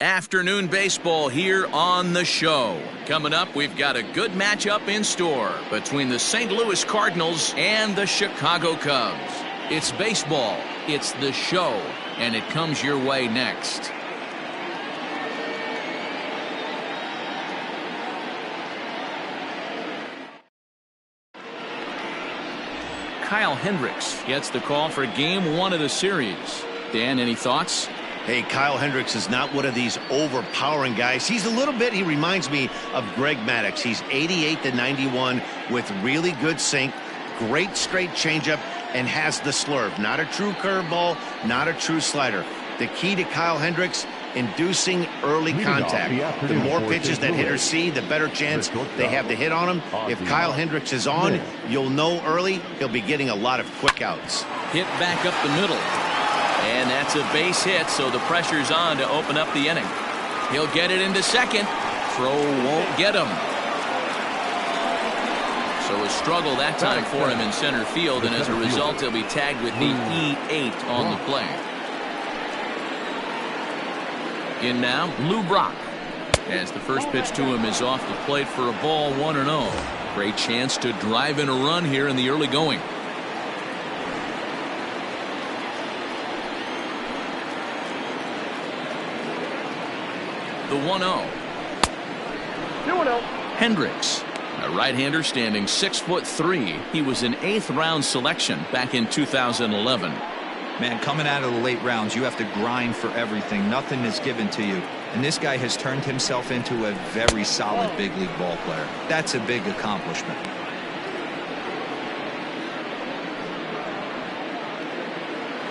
Afternoon baseball here on the show. Coming up, we've got a good matchup in store between the St. Louis Cardinals and the Chicago Cubs. It's baseball, it's the show, and it comes your way next. Kyle Hendricks gets the call for game one of the series. Dan, any thoughts? Hey, Kyle Hendricks is not one of these overpowering guys. He reminds me of Greg Maddux. He's 88 to 91 with really good sink, great straight changeup, and has the slurve. Not a true curveball, not a true slider. The key to Kyle Hendricks, inducing early contact. The more pitches that hitters see, the better chance they have to hit on him. If Kyle Hendricks is on, you'll know early he'll be getting a lot of quick outs. Hit back up the middle. And that's a base hit, so the pressure's on to open up the inning. He'll get it into second. Throw won't get him. So a struggle that time for him in center field, and as a result, he'll be tagged with the E8 on the play. In now, Lou Brock. As the first pitch to him is off the plate for a ball, 1-0. Great chance to drive in a run here in the early going. The 1-0. Hendricks, a right-hander standing 6'3". He was an 8th round selection back in 2011. Man, coming out of the late rounds, you have to grind for everything. Nothing is given to you. And this guy has turned himself into a very solid big league ball player. That's a big accomplishment.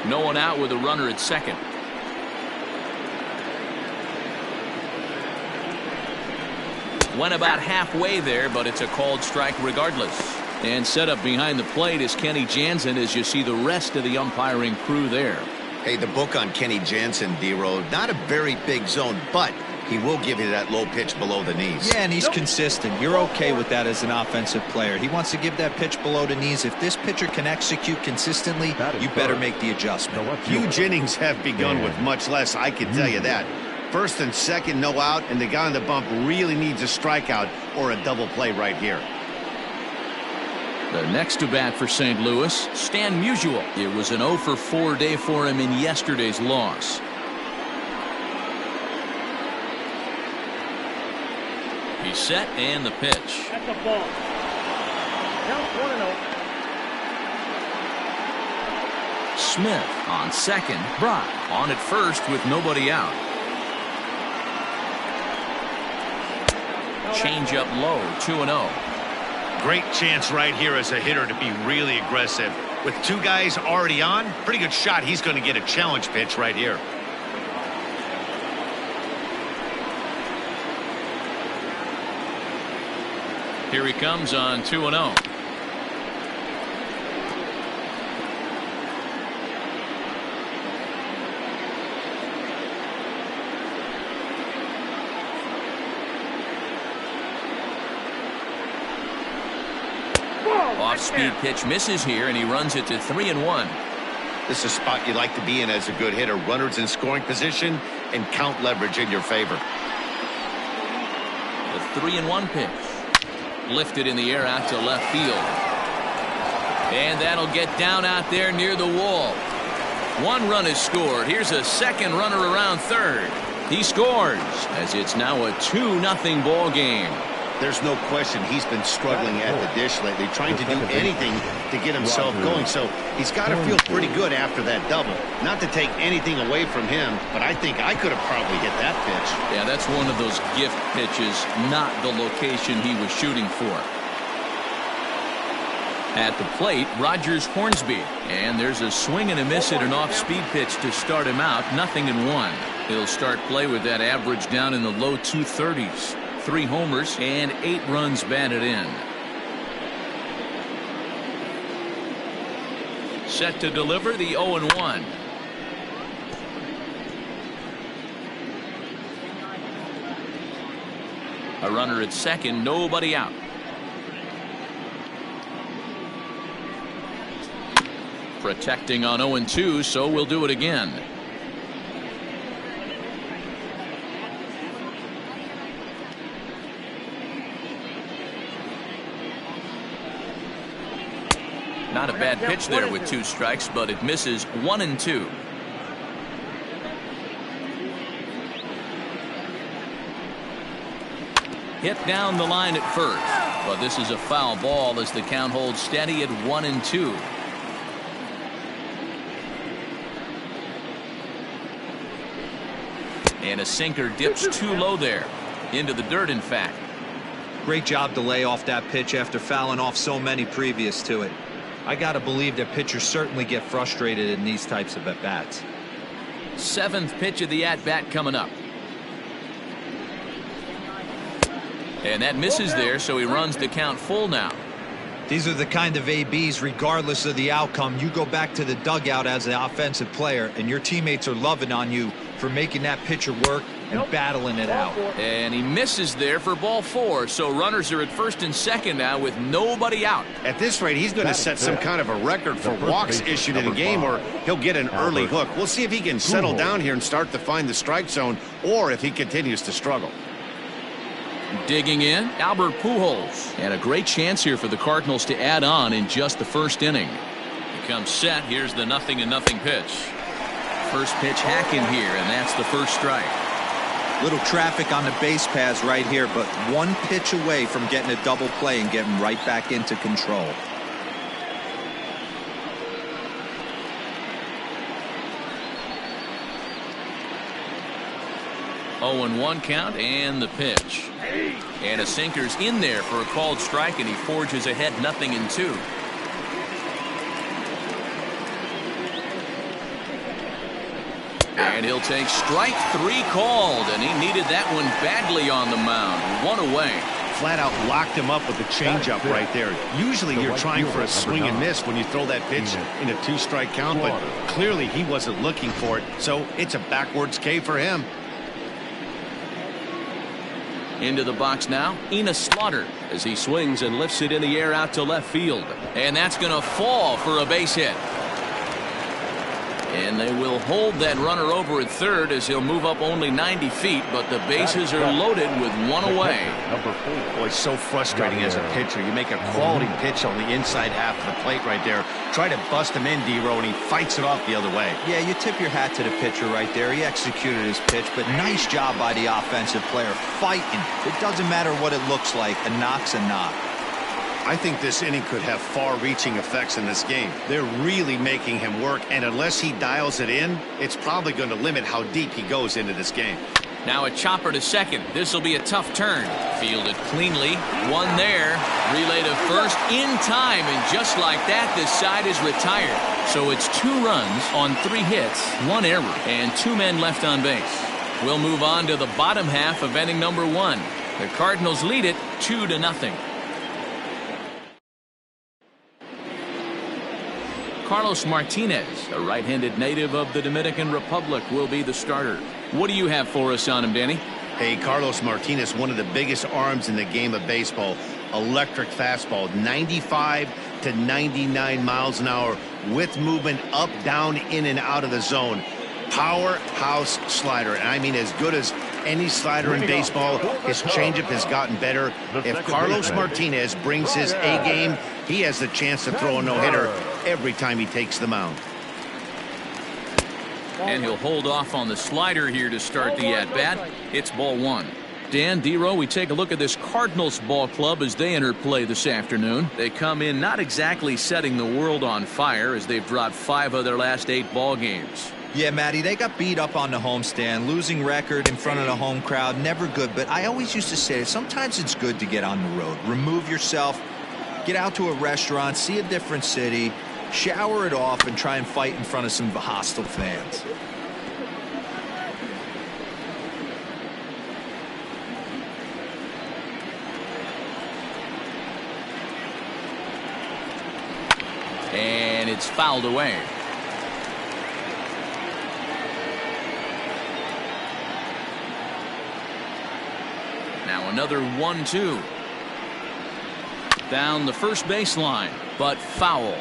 No one out with a runner at second. Went about halfway there, but it's a called strike regardless. And set up behind the plate is Kenny Jansen as you see the rest of the umpiring crew there. Hey, the book on Kenny Jansen, D-Road, not a very big zone, but he will give you that low pitch below the knees. Yeah, and he's consistent. You're okay with that as an offensive player. He wants to give that pitch below the knees. If this pitcher can execute consistently, you better make the adjustment. Huge innings have begun with much less, I can tell you that. First and second, no out, and the guy on the bump really needs a strikeout or a double play right here. The next to bat for St. Louis, Stan Musial. It was an 0-for-4 day for him in yesterday's loss. He's set and the pitch. That's a ball. Count 1-0. Smith on second. Brock on at first with nobody out. Change up low, 2-0. Great chance right here as a hitter to be really aggressive. With two guys already on, pretty good shot he's going to get a challenge pitch right here. Here he comes on 2-0. Off-speed pitch misses here, and he runs it to 3-1. This is a spot you like to be in as a good hitter. Runners in scoring position and count leverage in your favor. The 3-1 pitch. Lifted in the air out to left field. And that'll get down out there near the wall. One run is scored. Here's a second runner around third. He scores as it's now a 2-0 ball game. There's no question he's been struggling at the dish lately, trying to do anything to get himself going. So he's got to feel pretty good after that double. Not to take anything away from him, but I think I could have probably hit that pitch. Yeah, that's one of those gift pitches, not the location he was shooting for. At the plate, Rogers Hornsby. And there's a swing and a miss at an off-speed pitch to start him out. 0-1. He'll start play with that average down in the low 230s. 3 homers and 8 runs batted in. Set to deliver the 0-1. A runner at second, nobody out. Protecting on 0-2, so we'll do it again. Not a bad pitch there with 2 strikes, but it misses 1-2. Hit down the line at first, but this is a foul ball as the count holds steady at 1-2. And a sinker dips too low there. Into the dirt, in fact. Great job to lay off that pitch after fouling off so many previous to it. I got to believe that pitchers certainly get frustrated in these types of at-bats. 7th pitch of the at-bat coming up. And that misses there, so he runs the count full now. These are the kind of ABs, regardless of the outcome, you go back to the dugout as an offensive player, and your teammates are loving on you for making that pitcher work and battling it out. And he misses there for ball 4, so runners are at first and second now with nobody out. At this rate, he's going to set some kind of a record for walks issued in a game, or he'll get an early hook. We'll see if he can settle down here and start to find the strike zone, or if he continues to struggle. Digging in, Albert Pujols. And a great chance here for the Cardinals to add on in just the first inning. He comes set. Here's the 0-0 pitch. First pitch hacking here, and that's the first strike. Little traffic on the base paths right here, but 1 pitch away from getting a double play and getting right back into control. Oh, 0-1 count, and the pitch. And a sinker's in there for a called strike, and he forges ahead 0-2. And he'll take strike 3 called, and he needed that one badly on the mound. 1 away. Flat out locked him up with a changeup right there. Usually you're trying for a swing and miss when you throw that pitch in a 2-strike count, but clearly he wasn't looking for it, so it's a backwards K for him. Into the box now, Enos Slaughter, as he swings and lifts it in the air out to left field. And that's going to fall for a base hit. And they will hold that runner over at third as he'll move up only 90 feet, but the bases are loaded with 1 away. Boy, it's so frustrating as a pitcher. You make a quality pitch on the inside half of the plate right there. Try to bust him in, D-Row, and he fights it off the other way. Yeah, you tip your hat to the pitcher right there. He executed his pitch, but nice job by the offensive player fighting. It doesn't matter what it looks like. A knock's a knock. I think this inning could have far-reaching effects in this game. They're really making him work, and unless he dials it in, it's probably going to limit how deep he goes into this game. Now a chopper to second. This will be a tough turn. Fielded cleanly. One there. Relay to first in time, and just like that, this side is retired. So it's 2 runs on 3 hits, 1 error, and 2 men left on base. We'll move on to the bottom half of inning number 1. The Cardinals lead it 2-0. Carlos Martinez, a right-handed native of the Dominican Republic, will be the starter. What do you have for us on him, Danny? Hey, Carlos Martinez, one of the biggest arms in the game of baseball. Electric fastball, 95 to 99 miles an hour with movement up, down, in, and out of the zone. Powerhouse slider, and I mean as good as any slider in baseball. His changeup has gotten better. If Carlos Martinez brings his A game, he has the chance to throw a no-hitter every time he takes the mound. And he'll hold off on the slider here to start the at-bat. It's ball 1. Dan, D-Row, we take a look at this Cardinals ball club as they enter play this afternoon. They come in not exactly setting the world on fire as they've dropped 5 of their last 8 ball games. Yeah, Matty, they got beat up on the homestand. Losing record in front of the home crowd, never good. But I always used to say that sometimes it's good to get on the road. Remove yourself, get out to a restaurant, see a different city, shower it off, and try and fight in front of some hostile fans. And it's fouled away. Now another 1-2. Down the first baseline, but foul.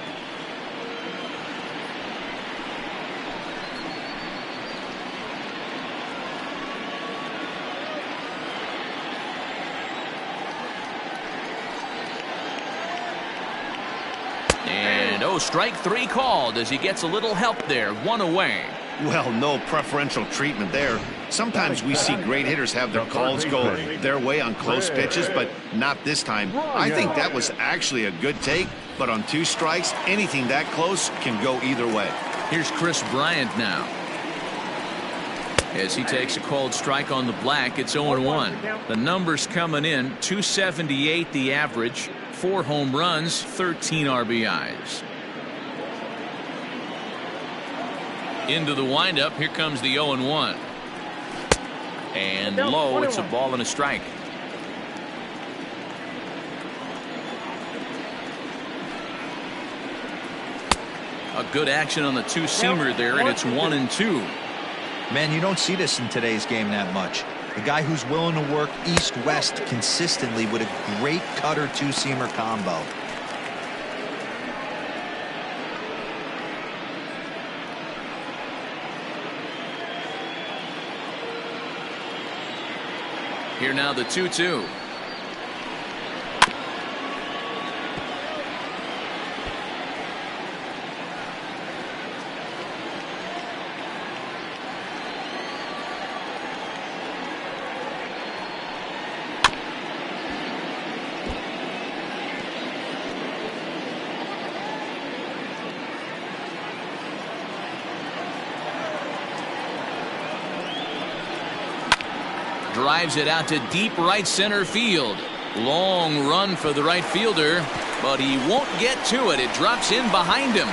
And So strike three called as he gets a little help there. One away. Well, no preferential treatment there. Sometimes we see great hitters have their calls go their way on close pitches, but not this time. I think that was actually a good take, but on 2 strikes, anything that close can go either way. Here's Chris Bryant now. As he takes a cold strike on the black, it's 0-1. The numbers coming in, 278 the average, 4 home runs, 13 RBIs. Into the windup, here comes the 0-1. And low, it's a ball and a strike. A good action on the two-seamer there, and it's 1-2. Man, you don't see this in today's game that much. A guy who's willing to work east-west consistently with a great cutter two-seamer combo. Here now the 2-2. Drives it out to deep right center field. Long run for the right fielder, but he won't get to it. It drops in behind him.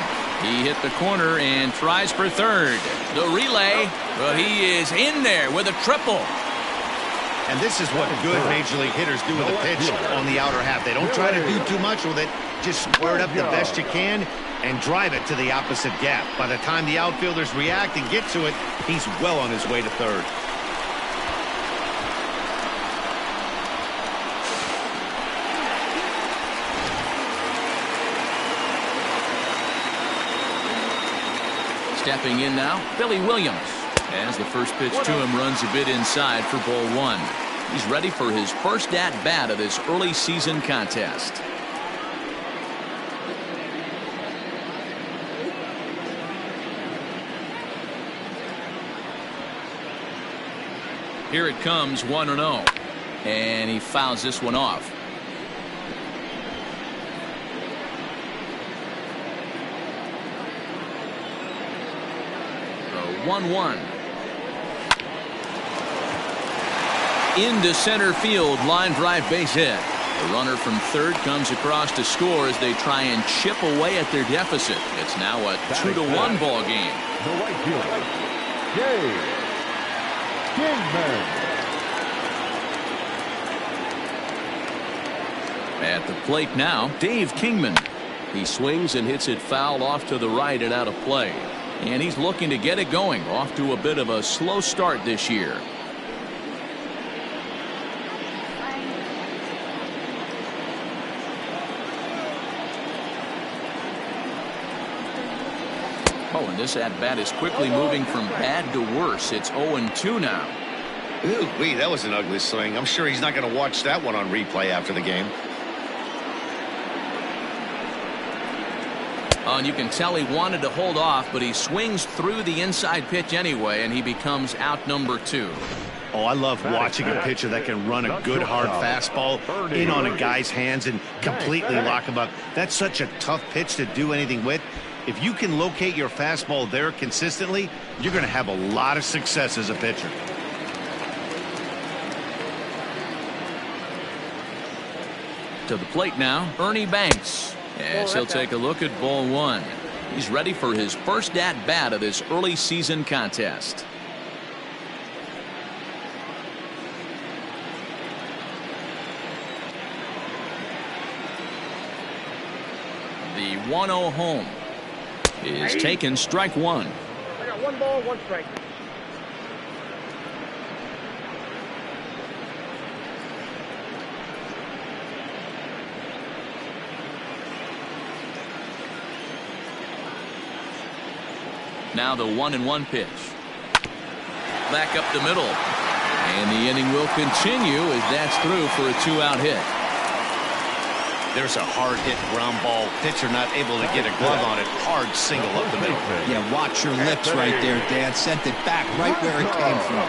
He hit the corner and tries for third. The relay, but he is in there with a triple. And this is what good major league hitters do with a pitch on the outer half. They don't try to do too much with it. Just square it up the best you can and drive it to the opposite gap. By the time the outfielders react and get to it, he's well on his way to third. Stepping in now, Billy Williams. As the first pitch to him runs a bit inside for ball 1. He's ready for his first at-bat of this early season contest. Here it comes, 1-0. And he fouls this one off. 1-1. Into center field, line drive base hit. The runner from third comes across to score as they try and chip away at their deficit. It's now a 2-1 ball game. The right fielder, Dave Kingman. At the plate now, Dave Kingman. He swings and hits it foul off to the right and out of play. And he's looking to get it going. Off to a bit of a slow start this year. Oh, and this at-bat is quickly moving from bad to worse. It's 0-2 now. Ooh, that was an ugly swing. I'm sure he's not going to watch that one on replay after the game. Oh, and you can tell he wanted to hold off, but he swings through the inside pitch anyway, and he becomes out number 2. Oh, I love watching a pitcher that can run a good hard fastball in on a guy's hands and completely lock him up. That's such a tough pitch to do anything with. If you can locate your fastball there consistently, you're going to have a lot of success as a pitcher. To the plate now, Ernie Banks. As he'll take a look at ball 1. He's ready for his first at-bat of this early season contest. The 1-0 home is taken, strike 1. I got 1 ball, 1 strike. Now the 1-1 pitch. Back up the middle. And the inning will continue as that's through for a 2-out hit. There's a hard hit ground ball. Pitcher not able to get a glove on it. Hard single up the middle. Yeah, watch your lips right there, Dan. Sent it back right where it came from.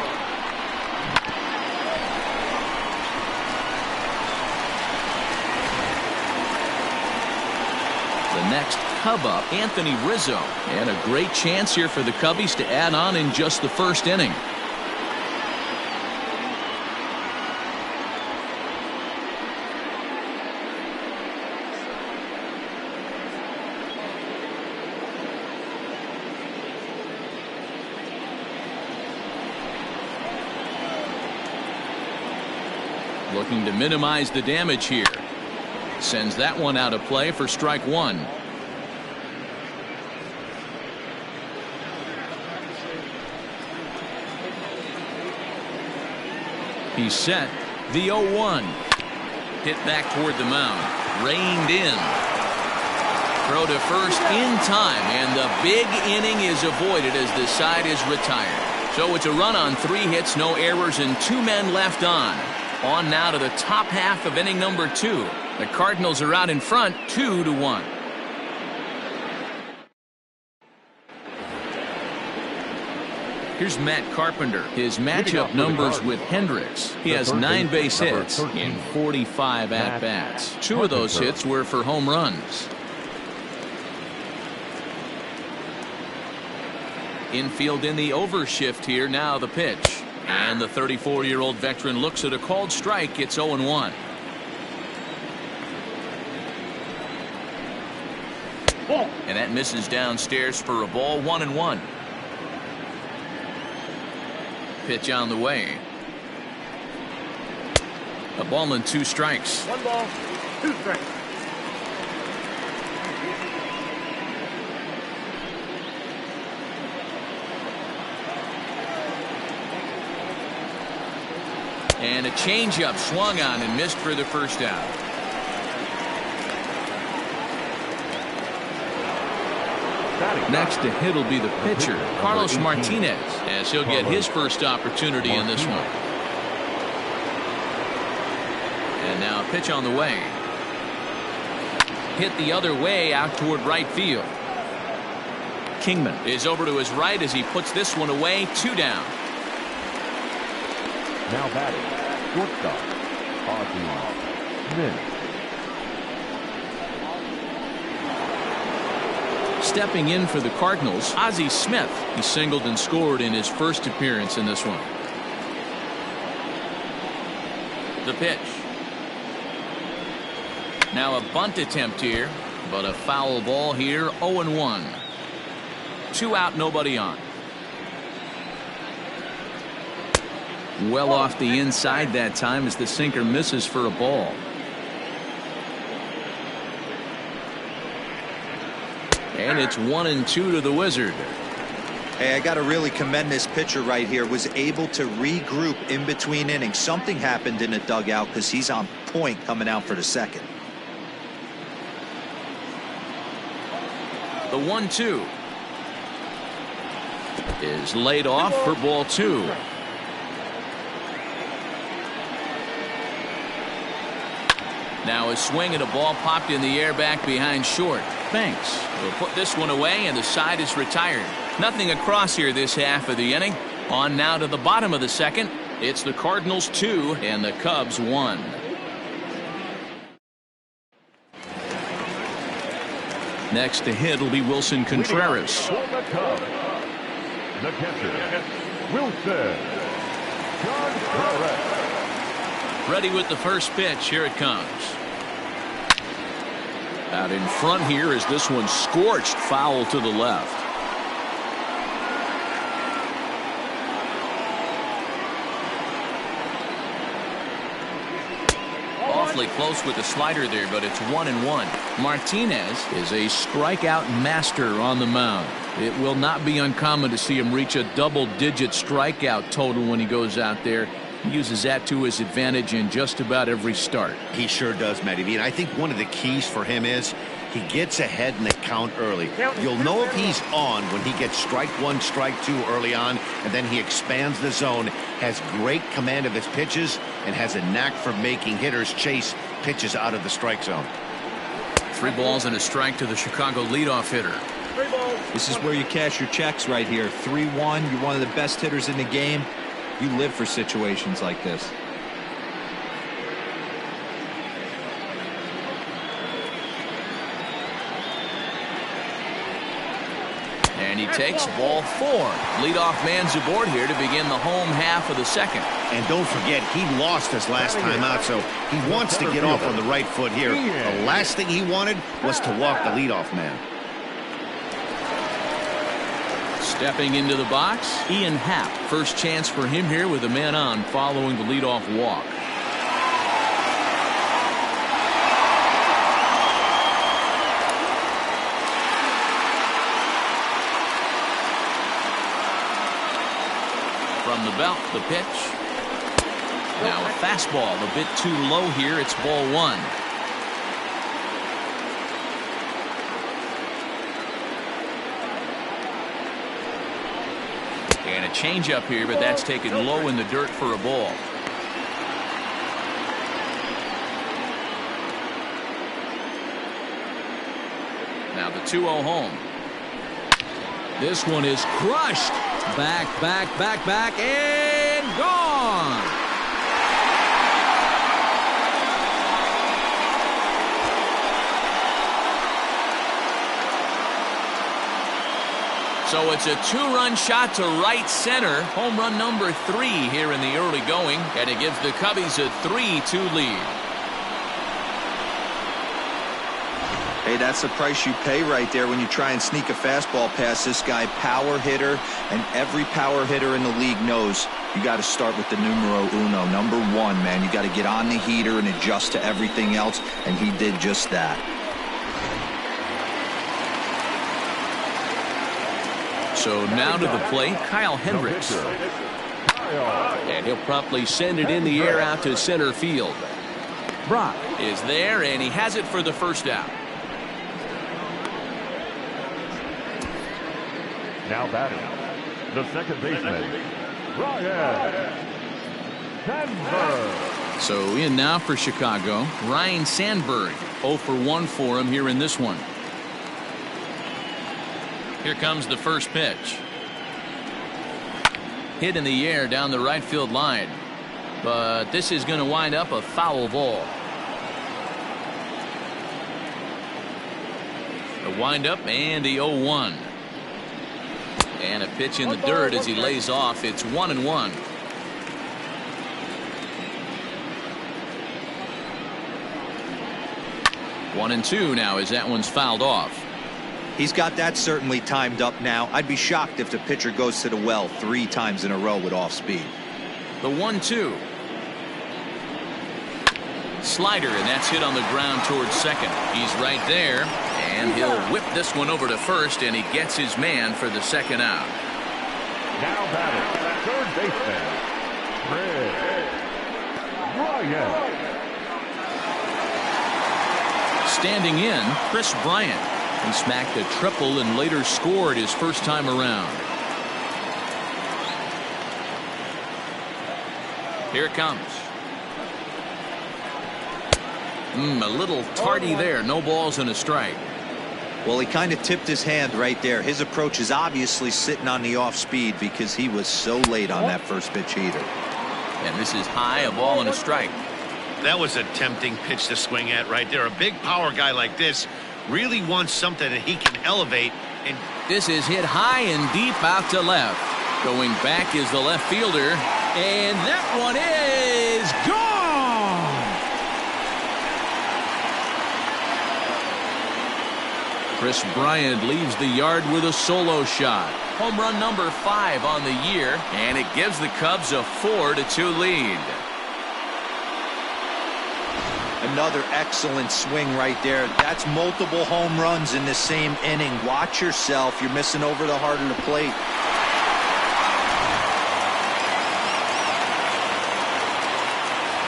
The next Cub up, Anthony Rizzo. And a great chance here for the Cubbies to add on in just the first inning. Looking to minimize the damage here. Sends that one out of play for strike one. He's set. The 0-1. Hit back toward the mound. Reined in. Throw to first in time, and the big inning is avoided as the side is retired. So it's a run on 3 hits, no errors, and 2 men left on. On now to the top half of inning number 2. The Cardinals are out in front 2-1. Here's Matt Carpenter. His matchup numbers with Hendricks. He has 9 base hits in 45 at-bats. 2 of those hits were for home runs. Infield in the overshift here. Now the pitch. And the 34-year-old veteran looks at a called strike. It's 0-1. And that misses downstairs for a ball. 1-1. Pitch on the way. A ball and 2 strikes. 1 ball, 2 strikes. And a changeup swung on and missed for the first out. Next to hit will be the pitcher, Carlos Martinez, as he'll get his first opportunity in this one. And now a pitch on the way. Hit the other way out toward right field. Kingman is over to his right as he puts this one away. 2 down. Now batting, shortstop, Ozzie Smith. Stepping in for the Cardinals, Ozzie Smith. He singled and scored in his first appearance in this one. The pitch. Now a bunt attempt here, but a foul ball here. 0-1. 2 out, nobody on. Well off the inside that time as the sinker misses for a ball. And it's 1-2 to the Wizard. Hey, I got to really commend this pitcher right here. Was able to regroup in between innings. Something happened in the dugout because he's on point coming out for the second. The 1-2 is laid off for ball 2. Now a swing and a ball popped in the air back behind short. Banks will put this one away and the side is retired. Nothing across here this half of the inning. On now to the bottom of the second. It's the Cardinals 2 and the Cubs 1. Next to hit will be Wilson Contreras. For the Cubs, the catcher, Wilson Contreras. Ready with the first pitch. Here it comes. Out in front here is this one scorched foul to the left. Awfully close with the slider there, but it's 1-1. Martinez is a strikeout master on the mound. It will not be uncommon to see him reach a double-digit strikeout total when he goes out there. He uses that to his advantage in just about every start. He sure does, Matty V. And I think one of the keys for him is he gets ahead in the count early. You'll know if he's on when he gets strike 1, strike 2 early on, and then he expands the zone, has great command of his pitches, and has a knack for making hitters chase pitches out of the strike zone. 3 balls and a strike to the Chicago leadoff hitter. This is where you cash your checks right here. 3-1. You're one of the best hitters in the game. You live for situations like this. And he takes ball 4. Leadoff man's aboard here to begin the home half of the second. And don't forget, he lost his last time out, so he wants to get off on the right foot here. The last thing he wanted was to walk the leadoff man. Stepping into the box, Ian Happ. First chance for him here with a man on following the leadoff walk. From the belt, the pitch. Now a fastball a bit too low here. It's ball 1. And a changeup here, but that's taken low in the dirt for a ball. Now the 2-0 home. This one is crushed. Back, and gone. So it's a 2-run shot to right center. Home run number 3 here in the early going, and it gives the Cubbies a 3-2 lead. Hey, that's the price you pay right there when you try and sneak a fastball past this guy. Power hitter, and every power hitter in the league knows you got to start with the numero uno, number 1, man. You got to get on the heater and adjust to everything else, and he did just that. So now to the plate, Kyle Hendricks. And he'll promptly send it in the air out to center field. Brock is there, and he has it for the first out. Now batting, the second baseman, Ryan Sandberg. So in now for Chicago, Ryan Sandberg. 0 for 1 for him here in this one. Here comes the first pitch. Hit in the air down the right field line. But this is going to wind up a foul ball. The windup and the 0-1. And a pitch in the dirt as he lays off. It's 1-1. One and 2 now as that one's fouled off. He's got that certainly timed up now. I'd be shocked if the pitcher goes to the well 3 times in a row with off speed. The 1-2. Slider, and that's hit on the ground towards second. He's right there, and he'll whip this one over to first, and he gets his man for the second out. Now batting, third baseman, Ryan. Standing in, Chris Bryant. He smacked a triple and later scored his first time around. Here it comes. A little tardy there. No balls and a strike. Well, he kind of tipped his hand right there. His approach is obviously sitting on the off speed because he was so late on that first pitch heater. And this is high, a ball and a strike. That was a tempting pitch to swing at right there. A big power guy like this really wants something that he can elevate. And this is hit high and deep out to left. Going back is the left fielder, and that one is gone. Chris Bryant leaves the yard with a solo shot. Home run number 5 on the year, and it gives the Cubs a 4-2 lead. Another excellent swing right there. That's multiple home runs in the same inning. Watch yourself. You're missing over the heart of the plate.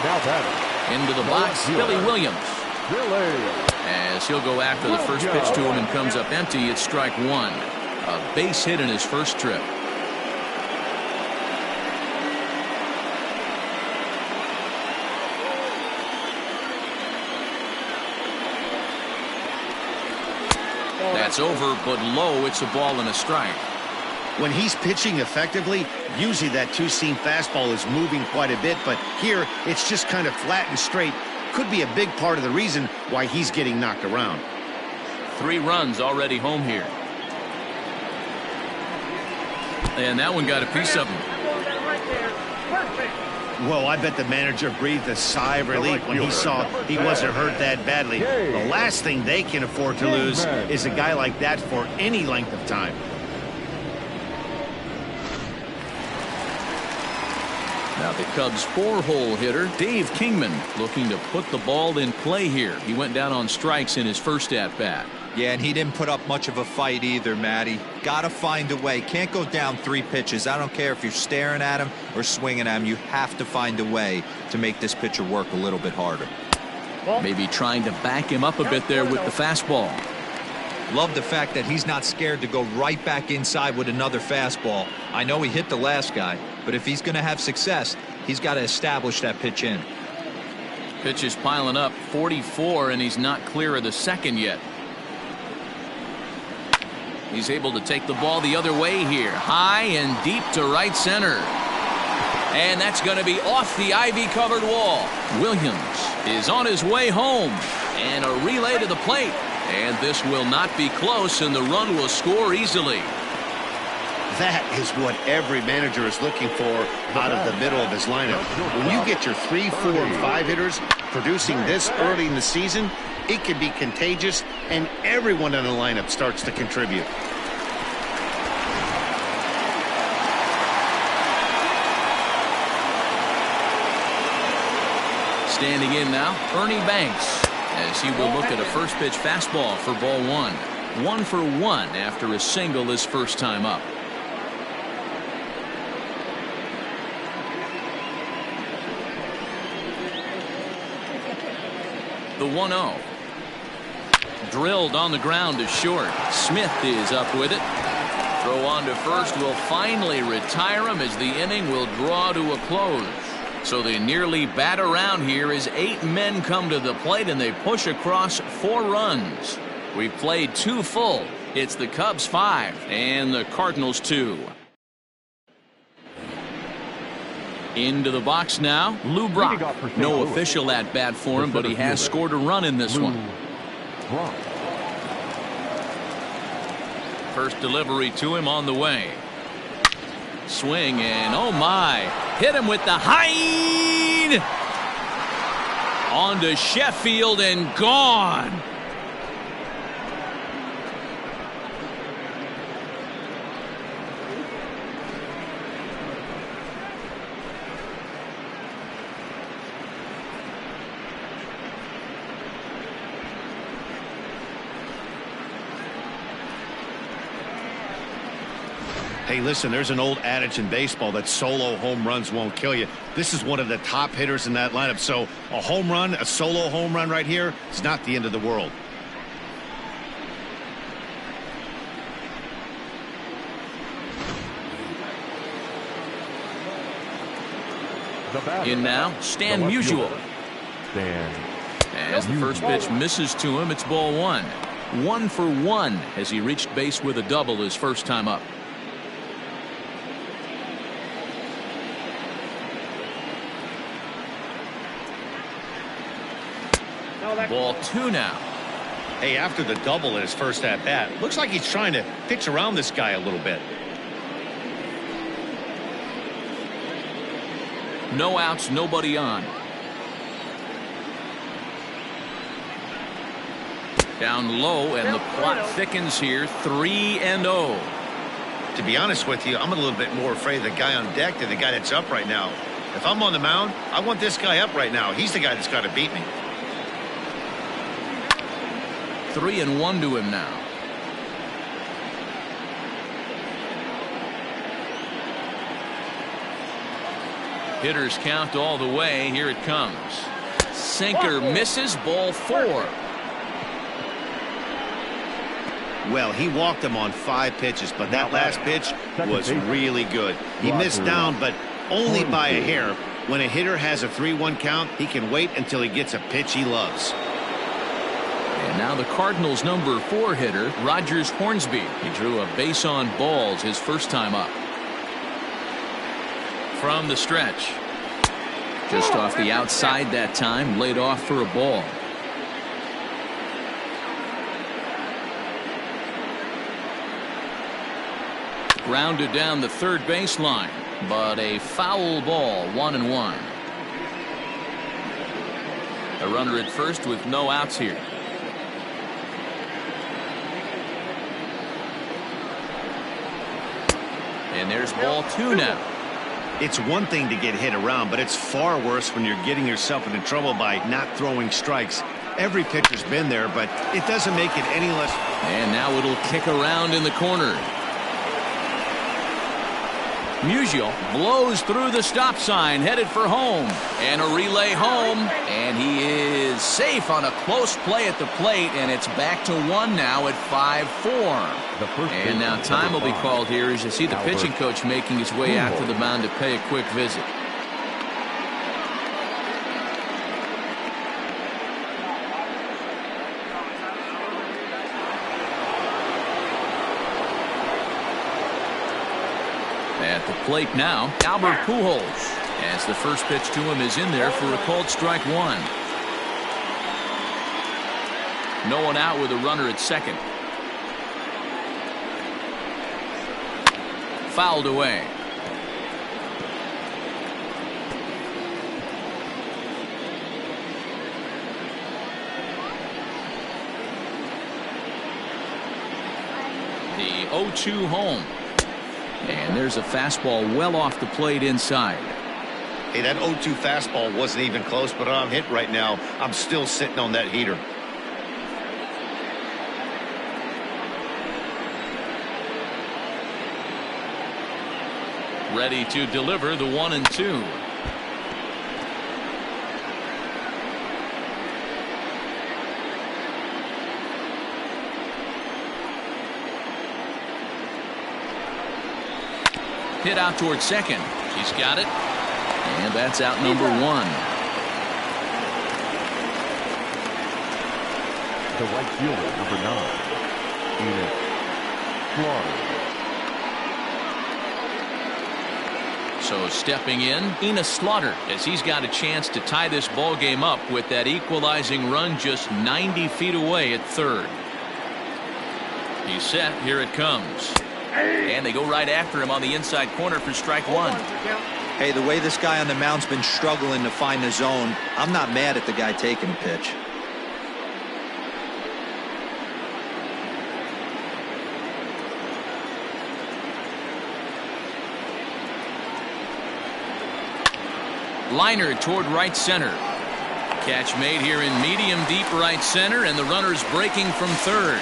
Now batting. Into the box, Billy Williams. As he'll go after the first pitch to him and comes up empty, it's strike 1. A base hit in his first trip. It's over, but low. It's a ball and a strike. When he's pitching effectively, usually that two-seam fastball is moving quite a bit, but here it's just kind of flat and straight. Could be a big part of the reason why he's getting knocked around. 3 runs already home here. And that one got a piece of him. Well, I bet the manager breathed a sigh of relief when he saw he wasn't hurt that badly. The last thing they can afford to lose is a guy like that for any length of time. Now the Cubs' 4-hole hitter, Dave Kingman, looking to put the ball in play here. He went down on strikes in his first at-bat. Yeah, and he didn't put up much of a fight either, Matty. Got to find a way. Can't go down 3 pitches. I don't care if you're staring at him or swinging at him. You have to find a way to make this pitcher work a little bit harder. Maybe trying to back him up a bit there with the fastball. Love the fact that he's not scared to go right back inside with another fastball. I know he hit the last guy, but if he's going to have success, he's got to establish that pitch in. Pitch is piling up, 44, and he's not clear of the second yet. He's able to take the ball the other way here, high and deep to right center. And that's going to be off the ivy-covered wall. Williams is on his way home, and a relay to the plate. And this will not be close, and the run will score easily. That is what every manager is looking for out of the middle of his lineup. When you get your 3, 4, and 5 hitters producing this early in the season, it can be contagious, and everyone in the lineup starts to contribute. Standing in now, Ernie Banks, as he will look at a first pitch fastball for ball 1. 1 for 1 after a single his first time up. The 1-0. Drilled on the ground to short. Smith is up with it. Throw on to first will finally retire him as the inning will draw to a close. So they nearly bat around here as 8 men come to the plate and they push across 4 runs. We've played 2 full. It's the Cubs 5 and the Cardinals 2. Into the box now, Lou Brock. No official at bat for him, but he has scored a run in this one. First delivery to him on the way. Swing and oh my, hit him with the high on to Sheffield and gone. Hey, listen, there's an old adage in baseball that solo home runs won't kill you. This is one of the top hitters in that lineup. So a home run, a solo home run right here is not the end of the world. In now, Stan Musial. As the first pitch misses to him, it's ball 1. 1 for 1 as he reached base with a double his first time up. Ball 2 now. Hey, after the double in his first at bat, looks like he's trying to pitch around this guy a little bit. No outs, nobody on. Down low, and the plot thickens here. 3-0. To be honest with you, I'm a little bit more afraid of the guy on deck than the guy that's up right now. If I'm on the mound, I want this guy up right now. He's the guy that's got to beat me. 3-1 to him now. Hitters count all the way. Here it comes. Sinker misses. Ball 4. Well, he walked him on 5 pitches, but that last pitch was really good. He missed down, but only by a hair. When a hitter has a 3-1 count, he can wait until he gets a pitch he loves. And now the Cardinals' number 4 hitter, Rogers Hornsby. He drew a base on balls his first time up. From the stretch. Just off the outside that time, laid off for a ball. Grounded down the third baseline, but a foul ball, 1-1. A runner at first with no outs here. And there's ball 2 now. It's one thing to get hit around, but it's far worse when you're getting yourself into trouble by not throwing strikes. Every pitcher's been there, but it doesn't make it any less. And now it'll kick around in the corner. Musial blows through the stop sign, headed for home, and a relay home, and he is safe on a close play at the plate, and it's back to 1 now at 5-4. And now time will be called here as you see the pitching coach making his way out to the mound to pay a quick visit. At the plate now, Albert Pujols, as the first pitch to him is in there for a called strike 1. No one out with a runner at second. Fouled away. The 0-2 home. And there's a fastball well off the plate inside. Hey, that 0-2 fastball wasn't even close, but I'm hit right now. I'm still sitting on that heater. Ready to deliver the 1-2. Hit out towards second. He's got it. And that's out number 1. The right fielder, number 9, Slaughter. So stepping in, Enos Slaughter, as he's got a chance to tie this ball game up with that equalizing run just 90 feet away at third. He's set. Here it comes. And they go right after him on the inside corner for strike 1. Hey, the way this guy on the mound's been struggling to find the zone, I'm not mad at the guy taking a pitch. Liner toward right center. Catch made here in medium deep right center, and the runner's breaking from third.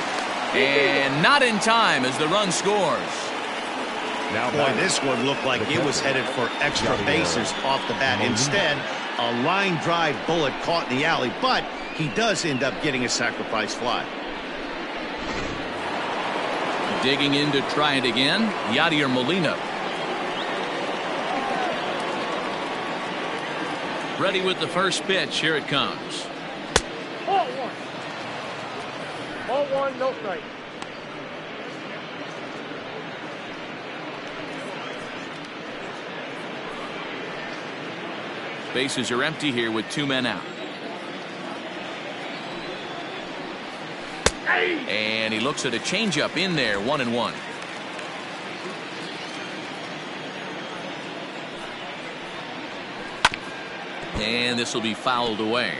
And not in time as the run scores. Now, boy, this one looked like it was headed for extra bases off the bat. Instead, a line drive bullet caught in the alley, but he does end up getting a sacrifice fly. Digging in to try it again, Yadier Molina. Ready with the first pitch. Here it comes. Ball 1. Ball 1, no strike. Bases are empty here with 2 men out. And he looks at a changeup in there, 1-1. And this will be fouled away.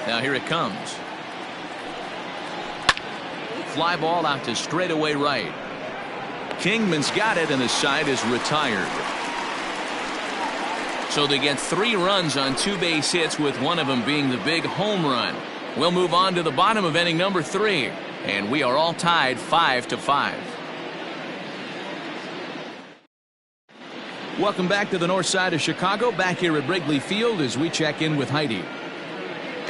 Now here it comes. Fly ball out to straightaway right. Kingman's got it, and the side is retired. So they get 3 runs on 2 base hits, with one of them being the big home run. We'll move on to the bottom of inning number 3, and we are all tied 5-5. Welcome back to the north side of Chicago, back here at Wrigley Field as we check in with Heidi.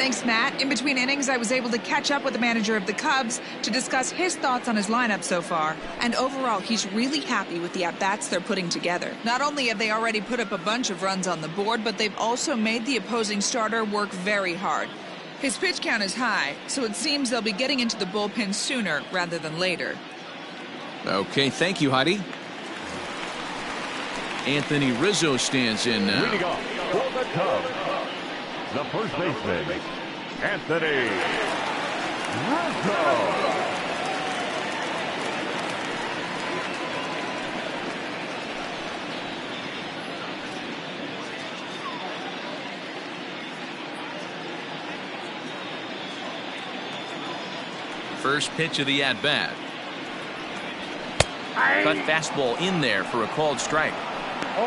Thanks, Matt. In between innings, I was able to catch up with the manager of the Cubs to discuss his thoughts on his lineup so far. And overall, he's really happy with the at-bats they're putting together. Not only have they already put up a bunch of runs on the board, but they've also made the opposing starter work very hard. His pitch count is high, so it seems they'll be getting into the bullpen sooner rather than later. Okay, thank you, Heidi. Anthony Rizzo stands in now. Leading off for the Cubs, the first baseman, Anthony Rizzo. First pitch of the at-bat. Cut fastball in there for a called strike.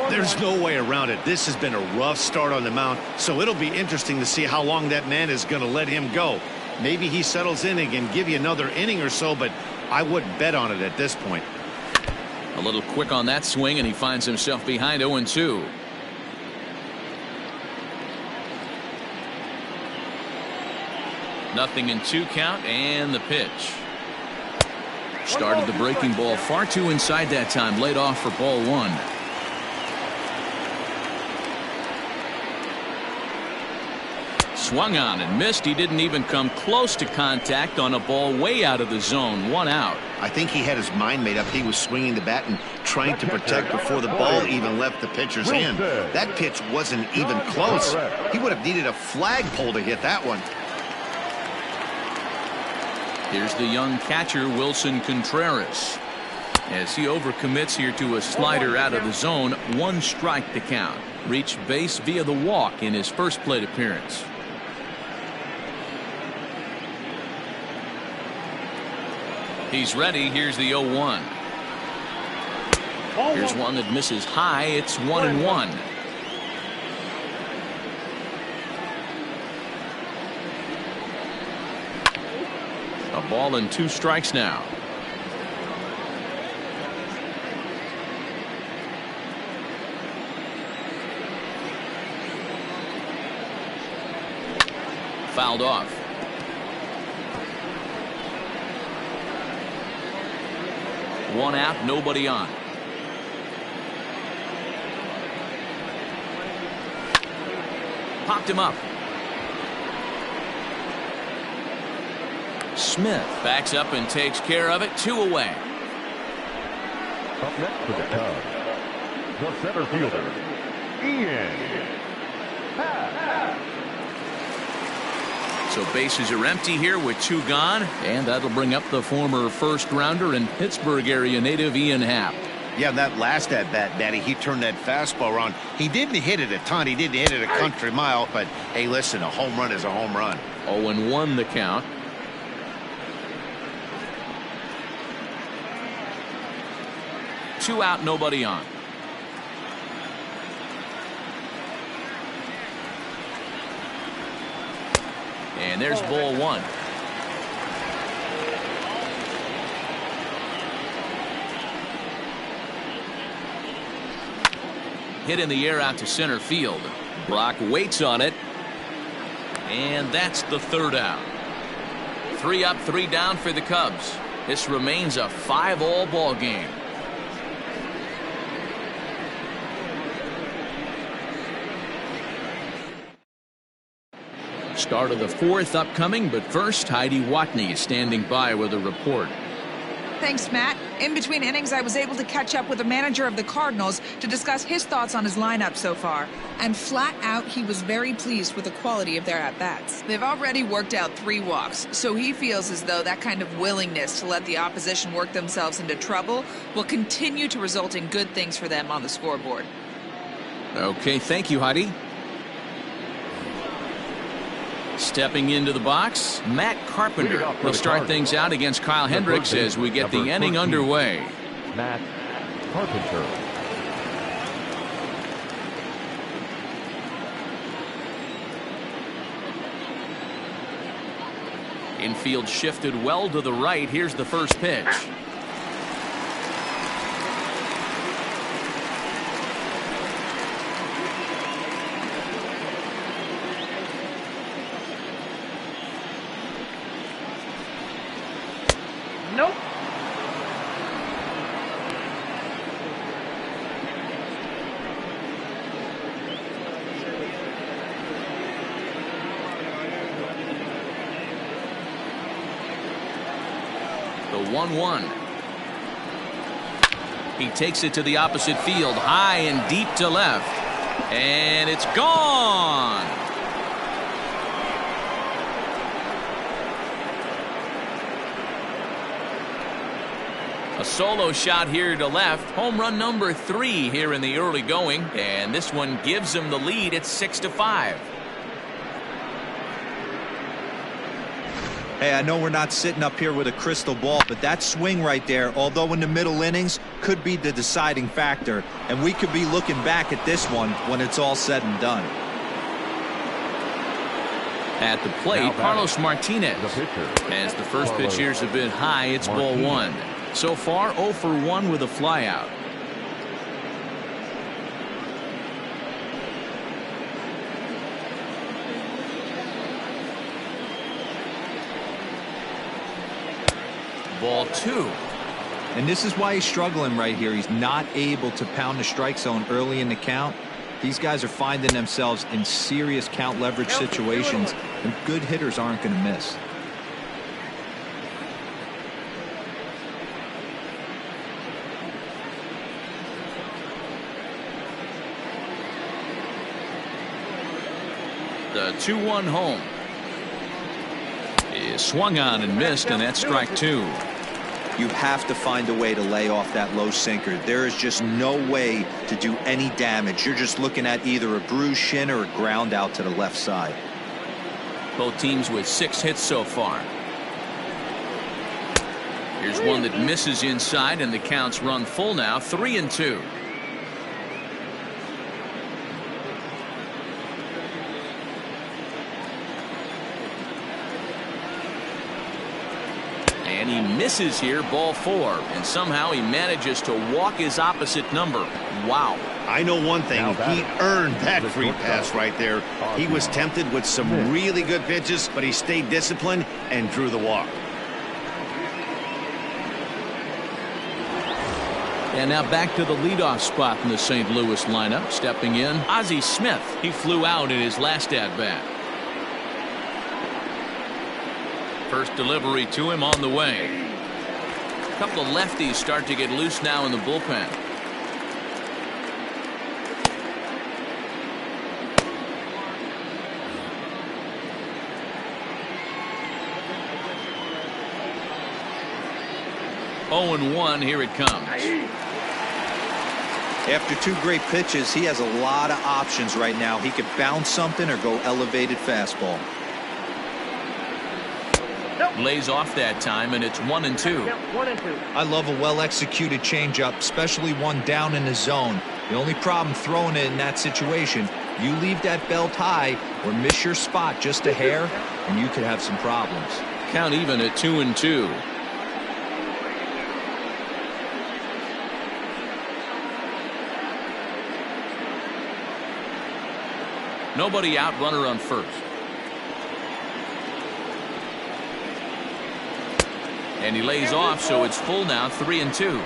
There's no way around it. This has been a rough start on the mound, so it'll be interesting to see how long that man is going to let him go. Maybe he settles in and can give you another inning or so, but I wouldn't bet on it at this point. A little quick on that swing, and he finds himself behind 0-2. Nothing in 2 count, and the pitch. Started the breaking ball far too inside that time. Laid off for ball 1. Swung on and missed. He didn't even come close to contact on a ball way out of the zone. 1 out. I think he had his mind made up. He was swinging the bat and trying to protect before the ball even left the pitcher's hand. That pitch wasn't even close. He would have needed a flagpole to hit that one. Here's the young catcher, Wilson Contreras. As he overcommits here to a slider out of the zone, 1 strike to count. Reached base via the walk in his first plate appearance. He's ready. Here's the 0-1. Here's one that misses high. It's 1-1. A ball and 2 strikes now. Fouled off. One out, nobody on. Popped him up. Smith backs up and takes care of it. 2 away. Up next for the Cubs, the center fielder, Ian. So bases are empty here with 2 gone, and that'll bring up the former first-rounder and Pittsburgh area native Ian Happ. Yeah, that last at-bat, Daddy, he turned that fastball around. He didn't hit it a ton. He didn't hit it a country mile, but hey, listen, a home run is a home run. 0-1 the count. Two out, nobody on. And there's ball 1. Hit in the air out to center field. Brock waits on it. And that's the 3rd out. 3 up, 3 down for the Cubs. This remains a 5-all ball game. Start of the 4th upcoming, but first, Heidi Watney is standing by with a report. Thanks, Matt. In between innings, I was able to catch up with the manager of the Cardinals to discuss his thoughts on his lineup so far. And flat out, he was very pleased with the quality of their at-bats. They've already worked out 3 walks, so he feels as though that kind of willingness to let the opposition work themselves into trouble will continue to result in good things for them on the scoreboard. Okay, thank you, Heidi. Stepping into the box, Matt Carpenter will start things out against Kyle Hendricks as we get the inning underway. Matt Carpenter. Infield shifted well to the right. Here's the first pitch. Nope. The 1-1. He takes it to the opposite field, high and deep to left. And it's gone. A solo shot here to left. Home run number 3 here in the early going. And this one gives him the lead at 6-5. Hey, I know we're not sitting up here with a crystal ball, but that swing right there, although in the middle innings, could be the deciding factor. And we could be looking back at this one when it's all said and done. At the plate, Carlos Martinez. As the first pitch here's a bit high, it's ball 1. So far, 0 for 1 with a flyout. Ball 2. And this is why he's struggling right here. He's not able to pound the strike zone early in the count. These guys are finding themselves in serious count leverage situations, and good hitters aren't going to miss. The 2-1 home is swung on and missed, and that's strike 2. You have to find a way to lay off that low sinker. There is just no way to do any damage. You're just looking at either a bruised shin or a ground out to the left side. Both teams with 6 hits so far. Here's one that misses inside, and the count's run full now, 3-2. And he misses here, ball 4, and somehow he manages to walk his opposite number. Wow. I know one thing, he earned that free pass right there. He was tempted with some really good pitches, but he stayed disciplined and drew the walk. And now back to the leadoff spot in the St. Louis lineup. Stepping in, Ozzie Smith. He flew out in his last at-bat. First delivery to him on the way. A couple of lefties start to get loose now in the bullpen. Oh and 1, here it comes. After 2 great pitches, he has a lot of options right now. He could bounce something or go elevated fastball. Lays off that time, and it's 1-2. I love a well-executed changeup, especially one down in the zone. The only problem throwing it in that situation, you leave that belt high or miss your spot just a hair, and you could have some problems. Count even at 2-2. Nobody out, runner on first. And he lays off, so it's full now, 3-2.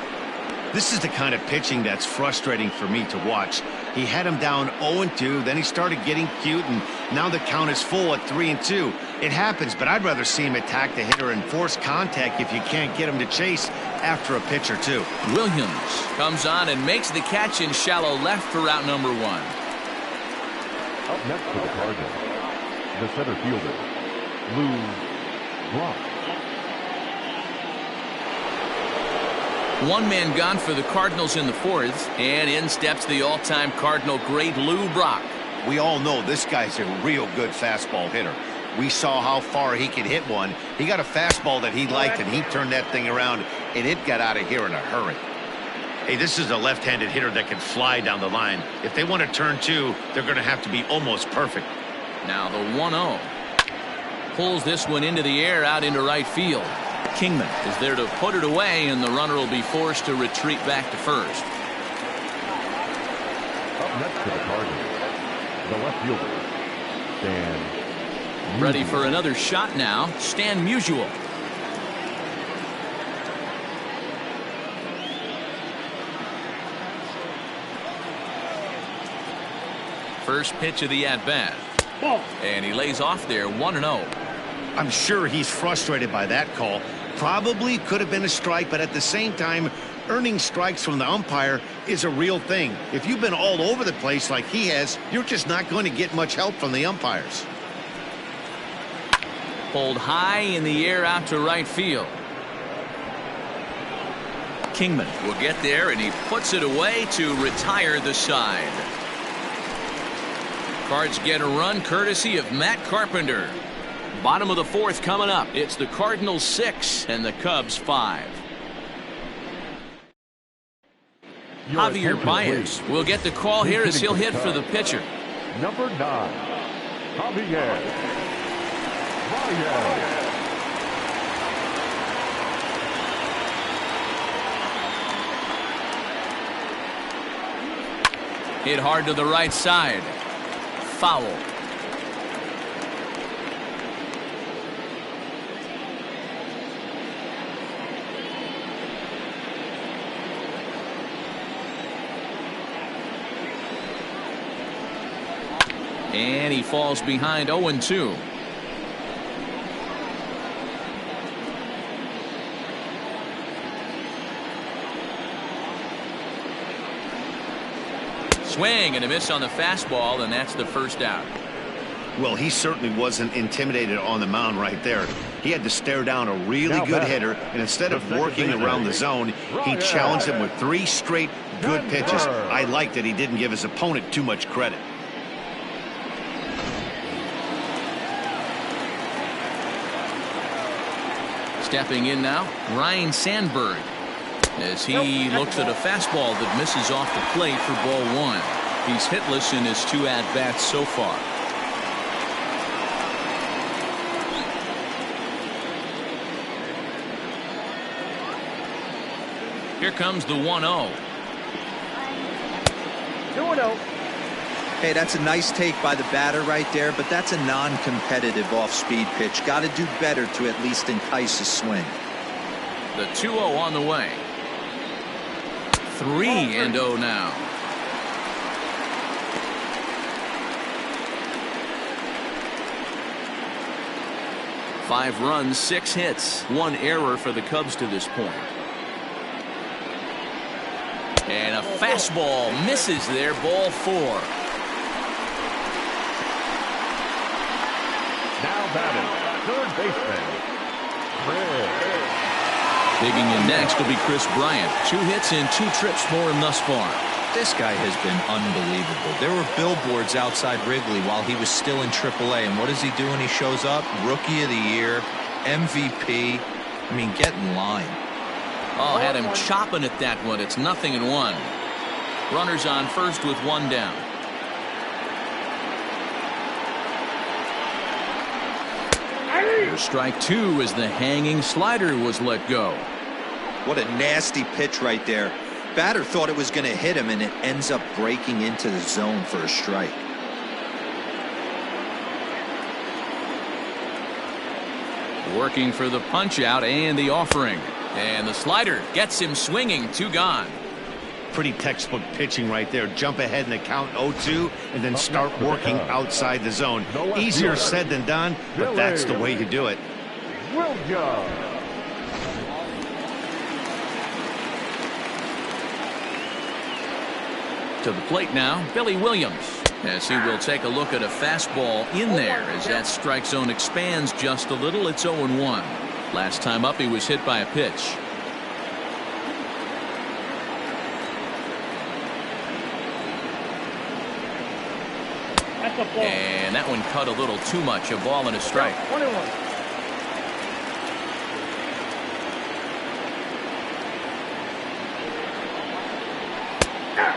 This is the kind of pitching that's frustrating for me to watch. He had him down 0-2, then he started getting cute, and now the count is full at 3-2. It happens, but I'd rather see him attack the hitter and force contact if you can't get him to chase after a pitch or 2. Williams comes on and makes the catch in shallow left for route number 1. Up next for the Cardinals, the center fielder, Lou Brock. One man gone for the Cardinals in the 4th, and in steps the all-time Cardinal great Lou Brock. We all know this guy's a real good fastball hitter. We saw how far he could hit one. He got a fastball that he liked, and he turned that thing around, and it got out of here in a hurry. Hey, this is a left-handed hitter that can fly down the line. If they want to turn 2, they're going to have to be almost perfect. Now the 1-0. Pulls this one into the air out into right field. Kingman is there to put it away, and the runner will be forced to retreat back to first. Up next to the Cardinals, the left fielder, Stan. Ready for another shot now, Stan Musial. First pitch of the at-bat. And he lays off there 1-0. I'm sure he's frustrated by that call. Probably could have been a strike, but at the same time, earning strikes from the umpire is a real thing. If you've been all over the place like he has, you're just not going to get much help from the umpires. Pulled high in the air out to right field. Kingman will get there, and he puts it away to retire the side. Cards get a run courtesy of Matt Carpenter. Bottom of the fourth coming up. It's the Cardinals 6 and the Cubs 5. Javier Baez will get the call here as he'll hit for the pitcher. Number 9, Javier Baez. Hit hard to the right side. Foul. And he falls behind 0-2. Swing and a miss on the fastball, and that's the first out. Well, he certainly wasn't intimidated on the mound right there. He had to stare down a really good hitter, and instead of working around the zone, he challenged him with 3 straight good pitches. I like that he didn't give his opponent too much credit. Stepping in now, Ryan Sandberg, as he looks at a fastball that misses off the plate for ball 1. He's hitless in his 2 at-bats so far. Here comes the 1-0. 2-0. Hey, that's a nice take by the batter right there, but that's a non-competitive off-speed pitch. Got to do better to at least entice a swing. The 2-0 on the way. 3-0 now. Five runs, 6 hits, 1 error for the Cubs to this point. And a fastball misses there, ball 4. Now batting, third baseman, Chris. Digging in next will be Chris Bryant. 2 hits and 2 trips for him thus far. This guy has been unbelievable. There were billboards outside Wrigley while he was still in AAA, and what does he do when he shows up? Rookie of the Year, MVP. I mean, get in line. Oh, had him chopping at that one. It's 0-1. Runners on first with 1 down. Strike 2 as the hanging slider was let go. What a nasty pitch right there. Batter thought it was going to hit him, and it ends up breaking into the zone for a strike. Working for the punch out and the offering. And the slider gets him swinging. 2 gone. Pretty textbook pitching right there. Jump ahead in the count 0-2 and then start working outside the zone. Easier said than done, but that's the way you do it. To the plate now, Billy Williams, as he will take a look at a fastball in there as that strike zone expands just a little. It's 0-1. Last time up, he was hit by a pitch. And that one cut a little too much. A ball and a strike. 21.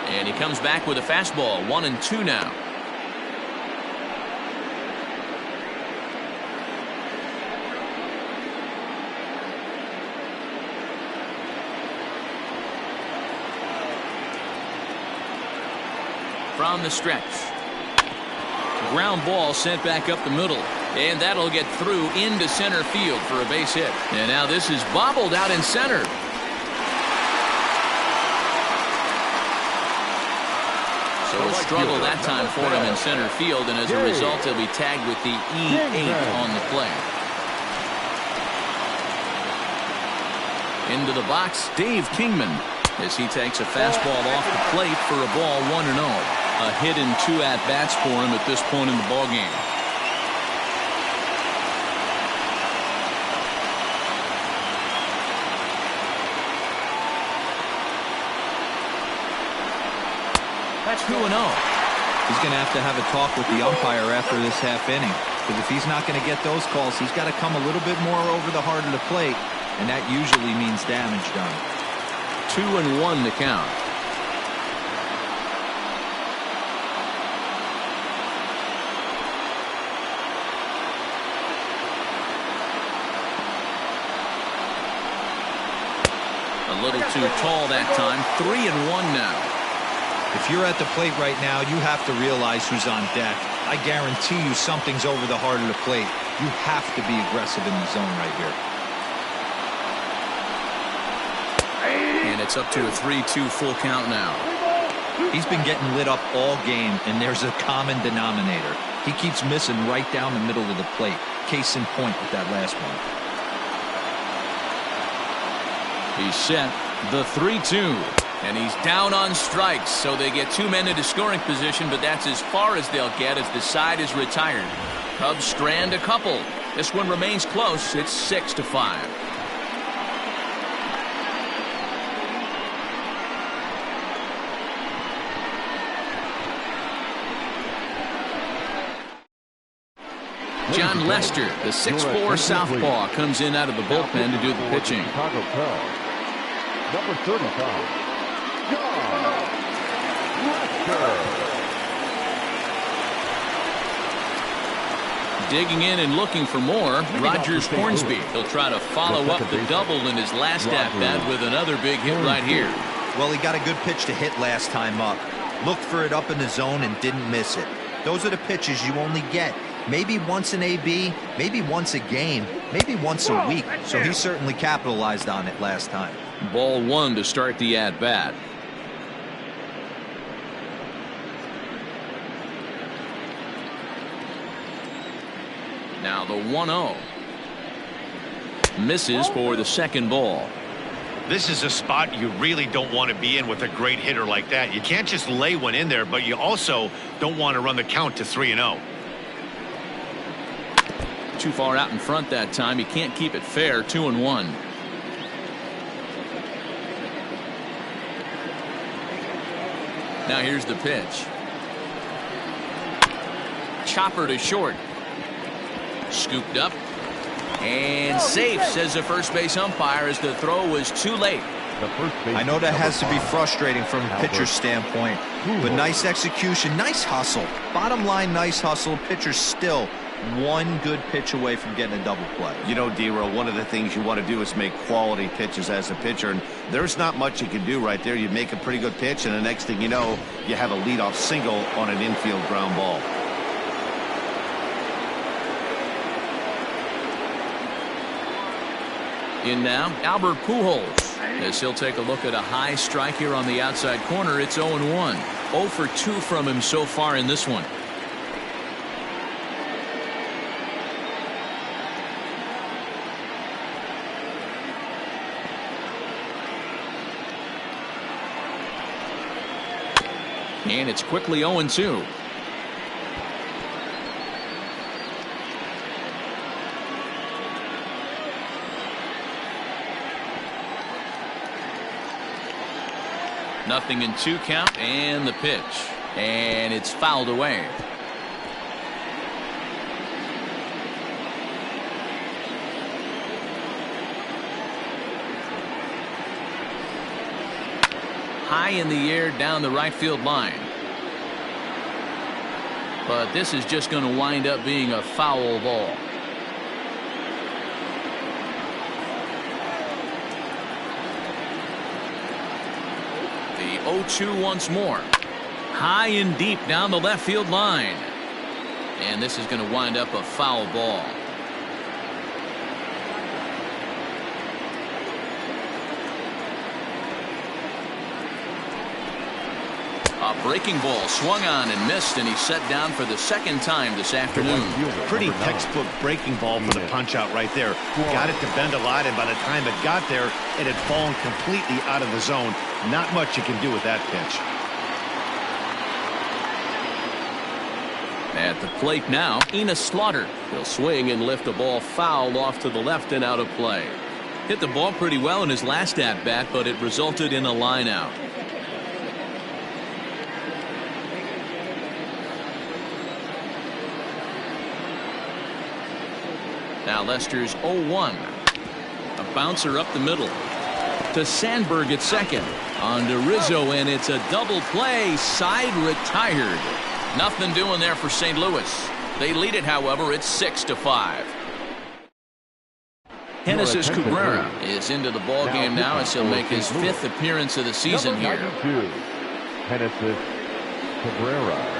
And he comes back with a fastball. 1-2 now. From the stretch. Ground ball sent back up the middle, and that'll get through into center field for a base hit. And now this is bobbled out in center. So a struggle that time for him in center field, and as a result, he'll be tagged with the E8 on the play. Into the box, Dave Kingman, as he takes a fastball off the plate for a ball 1-0. A hit and 2 at-bats for him at this point in the ballgame. That's 2-0. He's going to have a talk with the umpire after this half inning, because if he's not going to get those calls, he's got to come a little bit more over the heart of the plate, and that usually means damage done. 2-1 to count. A little too tall that time. 3-1 now. If you're at the plate right now, you have to realize who's on deck. I guarantee you something's over the heart of the plate. You have to be aggressive in the zone right here. And it's up to a 3-2 full count now. He's been getting lit up all game, and there's a common denominator. He keeps missing right down the middle of the plate. Case in point with that last one. He's set. The 3-2. And he's down on strikes, so they get 2 men into scoring position, but that's as far as they'll get as the side is retired. Cubs strand a couple. This one remains close. It's 6-5. John Lester, the 6'4" southpaw, comes in out of the bullpen to do the pitching. Chicago Cubs, number 35. Digging in and looking for more, Rogers Hornsby. He'll try to follow up the double in his last at-bat with another big hit right here. Well, he got a good pitch to hit last time up. Looked for it up in the zone and didn't miss it. Those are the pitches you only get. Maybe once an AB, maybe once a game, maybe once a week. So he certainly capitalized on it last time. Ball 1 to start the at-bat. Now the 1-0. Misses for the second ball. This is a spot you really don't want to be in with a great hitter like that. You can't just lay one in there, but you also don't want to run the count to 3-0. Too far out in front that time. He can't keep it fair. 2-1. Now here's the pitch. Chopper to short. Scooped up and safe, says the first base umpire, as the throw was too late. I know that has to be frustrating from a pitcher's standpoint, but nice execution, nice hustle. Bottom line, nice hustle. Pitcher's still one good pitch away from getting a double play. You know, D-Row, one of the things you want to do is make quality pitches as a pitcher, and there's not much you can do right there. You make a pretty good pitch, and the next thing you know, you have a leadoff single on an infield ground ball. In now, Albert Pujols, as he'll take a look at a high strike here on the outside corner. It's 0-1. 0 for 2 from him so far in this one. And it's quickly 0-2. Nothing in 2 count, and the pitch, and it's fouled away. High in the air down the right field line. But this is just going to wind up being a foul ball. The 0-2 once more. High and deep down the left field line. And this is going to wind up a foul ball. A A breaking ball swung on and missed, and he's set down for the second time this afternoon. Pretty textbook breaking ball for the punch out right there. Got it to bend a lot, and by the time it got there, it had fallen completely out of the zone. Not much you can do with that pitch. At the plate now, Enos Slaughter. He'll swing and lift the ball foul off to the left and out of play. Hit the ball pretty well in his last at-bat, but it resulted in a line out. Now Lester's 0-1. A bouncer up the middle to Sandberg at second. On to Rizzo, and it's a double play. Side retired. Nothing doing there for St. Louis. They lead it, however. It's 6-5. Genesis Cabrera is into the ball game now as he'll make his 5th appearance of the season here. Genesis Cabrera.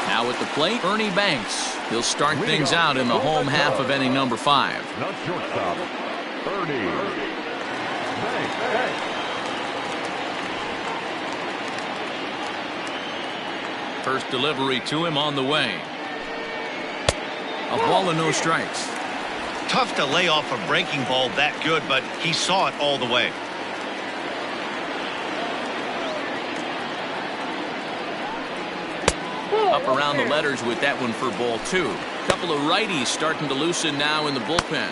Now at the plate, Ernie Banks. He'll start things out in the home half of inning number 5. Not shortstop, Ernie Banks. First delivery to him on the way. A ball and no strikes. Tough to lay off a breaking ball that good, but he saw it all the way. Up around the letters with that one for ball 2. Couple of righties starting to loosen now in the bullpen.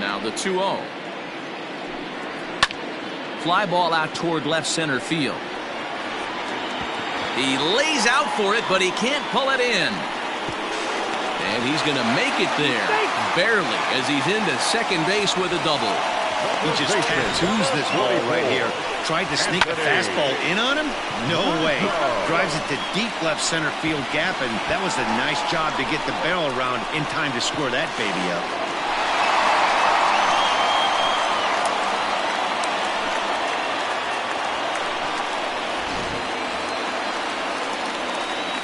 Now the 2-0. Fly ball out toward left center field. He lays out for it, but he can't pull it in. And he's going to make it there, barely, as he's into second base with a double. He just tattoos this ball right here. Tried to sneak a fastball in on him? No way. Drives it to deep left center field gap, and that was a nice job to get the barrel around in time to score that baby up.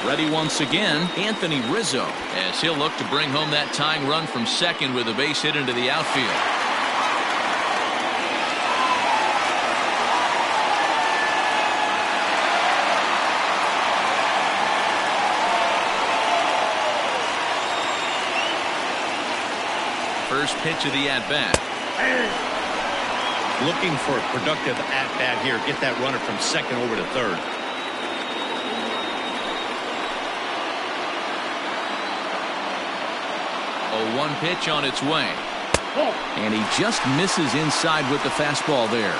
Ready once again, Anthony Rizzo, as he'll look to bring home that tying run from second with a base hit into the outfield. First pitch of the at-bat. Looking for a productive at-bat here. Get that runner from second over to third. A 1 pitch on its way. And he just misses inside with the fastball there.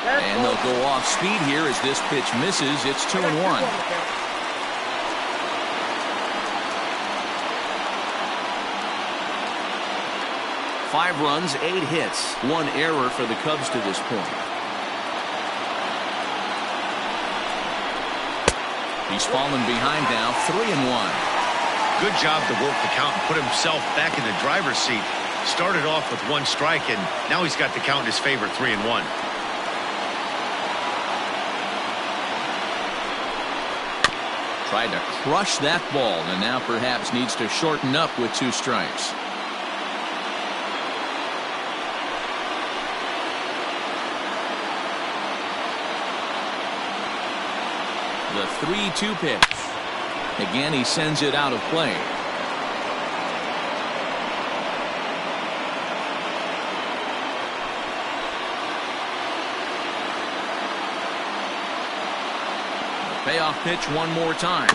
And they'll go off speed here as this pitch misses. It's 2-1. Five runs, 8 hits, 1 error for the Cubs to this point. He's fallen behind now, 3-1. Good job to work the count and put himself back in the driver's seat. Started off with 1 strike, and now he's got the count in his favor, 3-1. Tried to crush that ball, and now perhaps needs to shorten up with 2 strikes. The 3-2 pitch. Again, he sends it out of play. The payoff pitch one more time.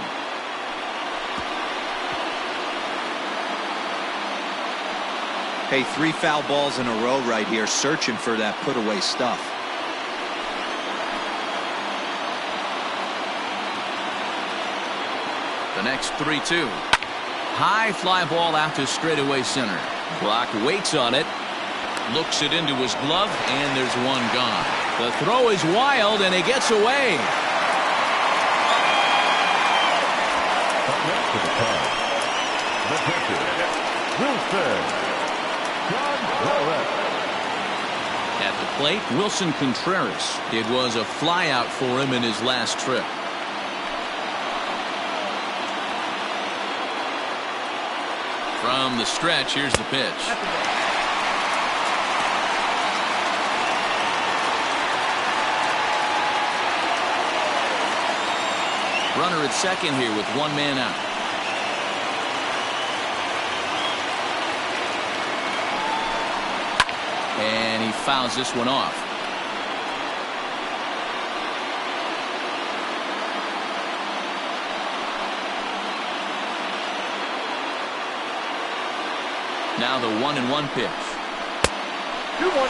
Hey, 3 foul balls in a row right here, searching for that put away stuff. The next 3-2. High fly ball out to straightaway center. Brock waits on it. Looks it into his glove, and there's 1 gone. The throw is wild, and it gets away. Up next to the Cubs, the pitcher, Wilson Gonzalez. At the plate, Wilson Contreras. It was a flyout for him in his last trip. From the stretch, here's the pitch. Runner at second here with one man out. And he fouls this one off. Now the 1-1 pitch. 2-1.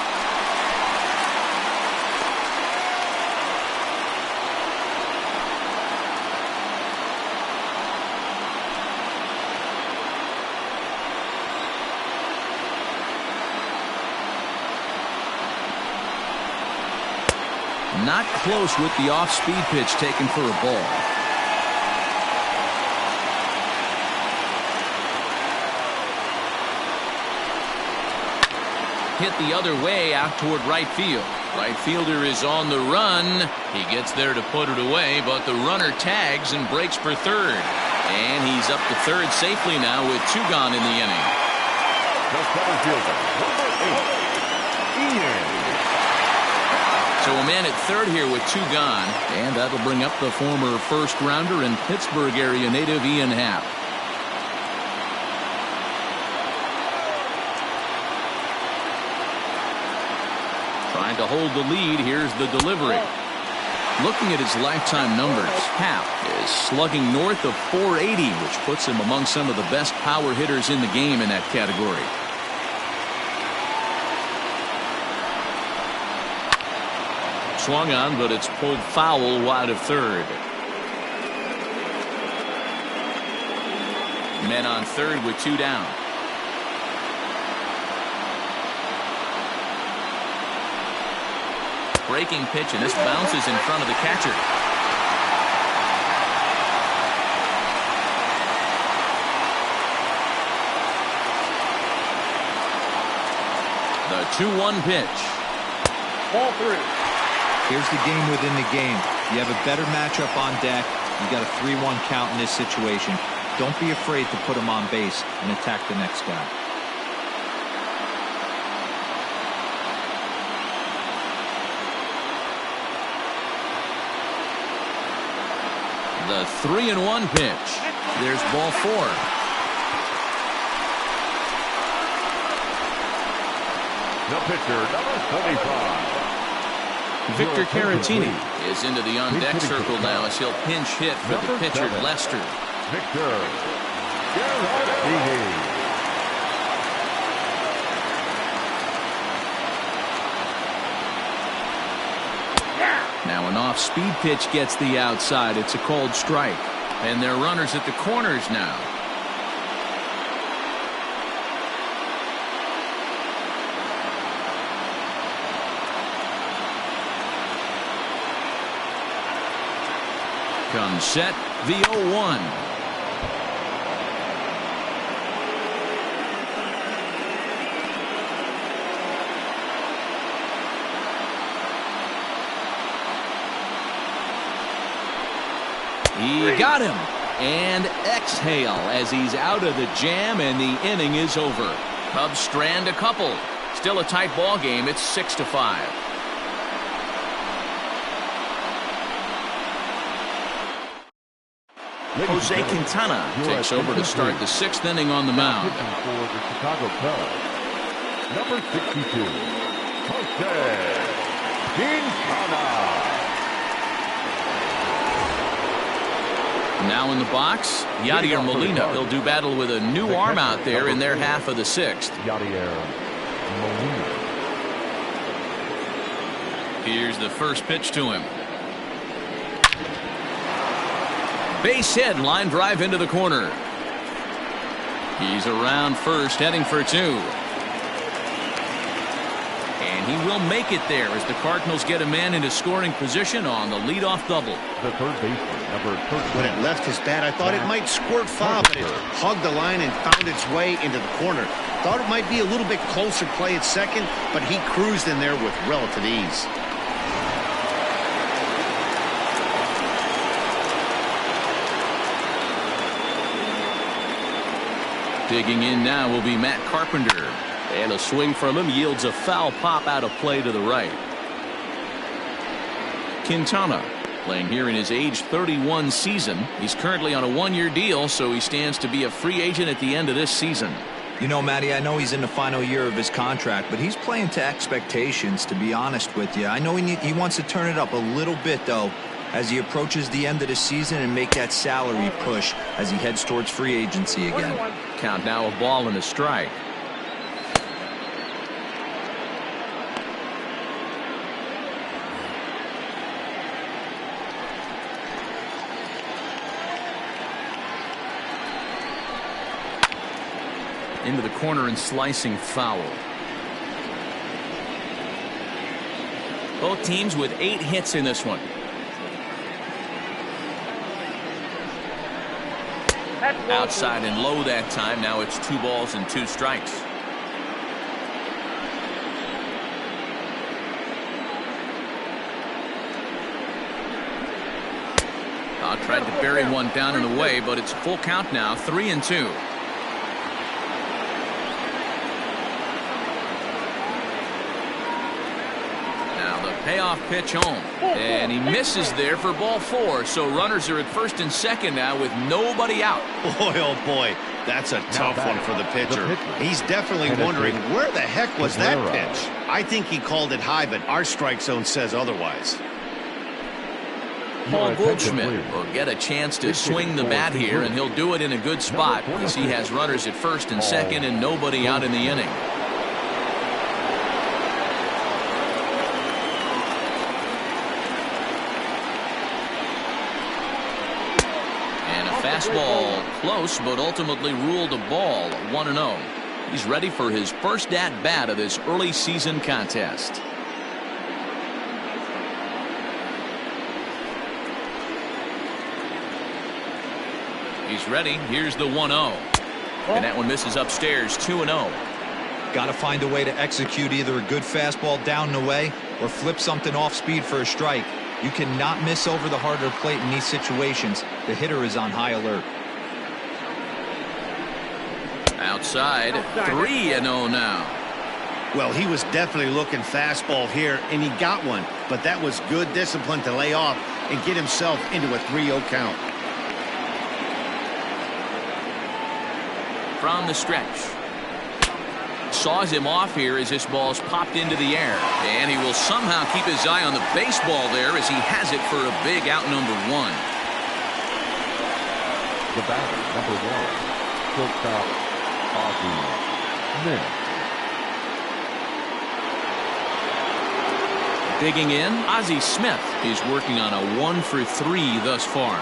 Not close with the off-speed pitch taken for a ball. Hit the other way out toward right field. Right fielder is on the run. He gets there to put it away, but the runner tags and breaks for third. And he's up to third safely now with 2 gone in the inning. The center fielder, number 8, Ian. So a man at third here with 2 gone, and that'll bring up the former first-rounder and Pittsburgh area native Ian Happ. Trying to hold the lead. Here's the delivery. Looking at his lifetime numbers, Happ is slugging north of .480, which puts him among some of the best power hitters in the game in that category. Swung on, but it's pulled foul wide of third. Men on third with 2 down. Breaking pitch, and this bounces in front of the catcher. The 2-1 pitch. Ball 3. Here's the game within the game. You have a better matchup on deck. You got a 3-1 count in this situation. Don't be afraid to put him on base and attack the next guy. The 3-1 pitch. There's ball 4. The pitcher, number 45. Victor Caratini is into the on-deck circle now as he'll pinch hit for the pitcher, Lester. Victor Caratini. Now an off-speed pitch gets the outside. It's a called strike. And they're runners at the corners now. Comes set, the 0-1. He got him. And exhale as he's out of the jam, and the inning is over. Cubs strand a couple. Still a tight ball game. It's 6-5. Jose Quintana takes over to start the 6th inning on the mound. Pitching for the Chicago Cubs, number 62, Jose Quintana. Now in the box, Yadier Molina. He'll do battle with a new arm out there in their half of the 6th. Yadier Molina. Here's the first pitch to him. Base hit, line drive into the corner. He's around first, heading for 2. And And he will make it there as the Cardinals get a man into scoring position on the leadoff double. The third baseman, number 13. When it left his bat, I thought it might squirt foul, but it hugged the line and found its way into the corner. Thought it might be a little bit closer play at second, but he cruised in there with relative ease. Digging in now will be Matt Carpenter. And a swing from him yields a foul pop out of play to the right. Quintana playing here in his age 31 season. He's currently on a one-year deal, so he stands to be a free agent at the end of this season. You know, Matty, I know he's in the final year of his contract, but he's playing to expectations, to be honest with you. I know he wants to turn it up a little bit, though, as he approaches the end of the season and make that salary push as he heads towards free agency again. Count now, a ball and a strike. Into the corner and slicing foul. Both teams with 8 hits in this one. Outside and low that time. Now it's 2 balls and 2 strikes. Tried to bury one down and away, but it's full count now. 3-2. Payoff pitch home, and he misses there for ball 4. So runners are at first and second now with nobody out. Boy, oh boy, that's a tough one for the pitcher. He's definitely wondering where the heck was that pitch. I think he called it high, but our strike zone says otherwise. Paul Goldschmidt will get a chance to swing the bat here, and he'll do it in a good spot as he has runners at first and second and nobody out in the inning. Fastball close, but ultimately ruled a ball. 1-0. He's ready for his first at-bat of this early season contest. He's ready. Here's the 1-0. And that one misses upstairs. 2-0. Got to find a way to execute either a good fastball down and away or flip something off speed for a strike. You cannot miss over the harder plate in these situations. The hitter is on high alert. Outside, 3-0 now. Well, he was definitely looking fastball here, and he got one. But that was good discipline to lay off and get himself into a 3-0 count. From the stretch. Saws him off here as this ball's popped into the air. And he will somehow keep his eye on the baseball there as he has it for a big out number 1. The batter, number 1, shortstop, Ozzie Smith. Digging in, Ozzie Smith is working on a 1 for 3 thus far.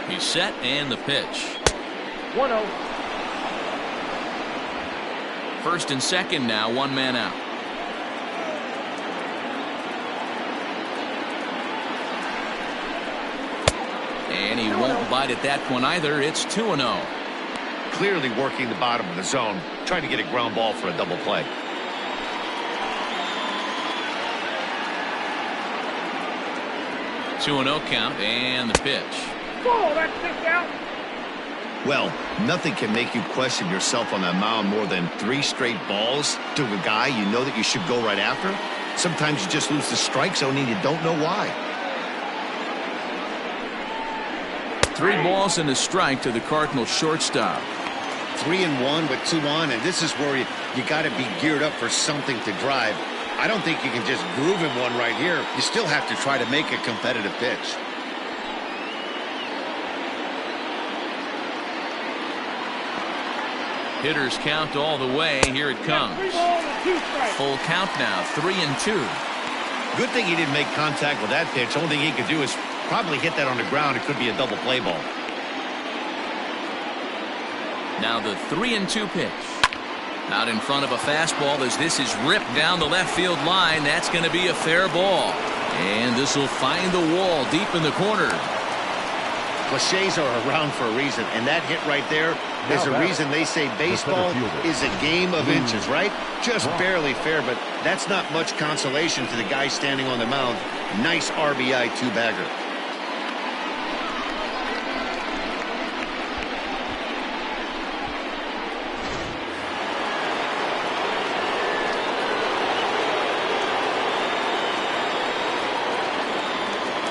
He's set and the pitch. 1-0. First and second now, 1 man out. And he won't bite at that one either. It's 2-0. Clearly working the bottom of the zone, trying to get a ground ball for a double play. Two 2-0 count and the pitch. Oh, that's 6 out. Well, nothing can make you question yourself on that mound more than 3 straight balls to a guy you know that you should go right after. Sometimes you just lose the strike zone and you don't know why. 3 balls and a strike to the Cardinals shortstop. 3-1 with 2 on, and this is where you got to be geared up for something to drive. I don't think you can just groove him one right here. You still have to try to make a competitive pitch. Hitters count all the way. Here it comes. Full count now, 3-2. Good thing he didn't make contact with that pitch. Only thing he could do is Probably hit that on the ground. It could be a double play ball. Now the 3-2 pitch. Out in front of a fastball as this is ripped down the left field line. That's going to be a fair ball. And this will find the wall deep in the corner. Cliches are around for a reason, and that hit right there is the reason they say baseball is a game of inches, right? Just barely fair, but that's not much consolation to the guy standing on the mound. Nice RBI two-bagger.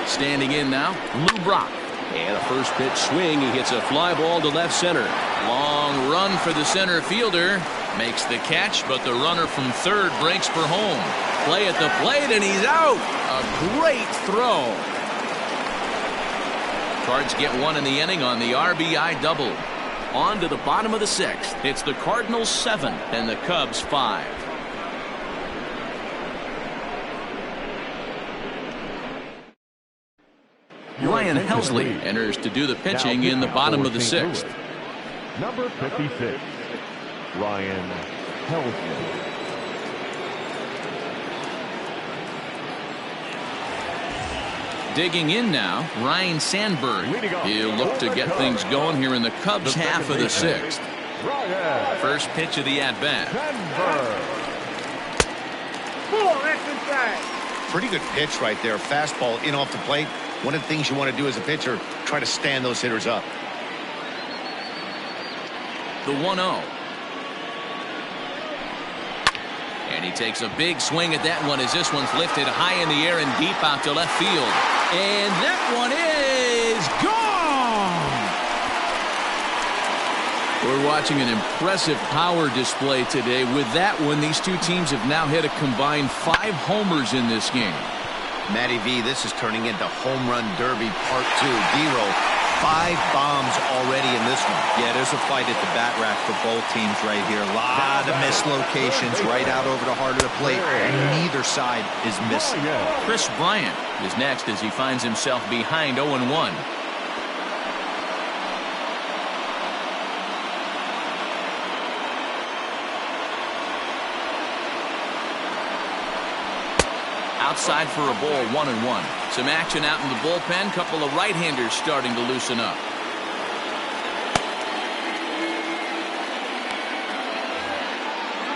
Standing in now, Lou Brock. And a first pitch swing. He hits a fly ball to left center. Long run for the center fielder. Makes the catch, but the runner from third breaks for home. Play at the plate, and he's out. A great throw. Cards get one in the inning on the RBI double. On to the bottom of the sixth. It's the Cardinals 7 and the Cubs 5. Ryan Helsley enters to do the pitching in the bottom of the sixth. Number 56, Ryan Helsley. Digging in now, Ryan Sandberg. He'll look to get things going here in the Cubs half of the sixth. First pitch of the at-bat. That's inside. Pretty good pitch right there. Fastball in off the plate. One of the things you want to do as a pitcher, try to stand those hitters up. The 1-0. And he takes a big swing at that one as this one's lifted high in the air and deep out to left field. And that one is gone! We're watching an impressive power display today. With that one, these two teams have now hit a combined 5 homers in this game. Matty V, this is turning into home run derby part 2. D-Row, 5 bombs already in this one. Yeah, there's a fight at the bat rack for both teams right here. A lot of mislocations right out over the heart of the plate, and neither side is missing. Chris Bryant is next as he finds himself behind 0-1. Outside for a ball, 1-1. Some action out in the bullpen. Couple of right-handers starting to loosen up.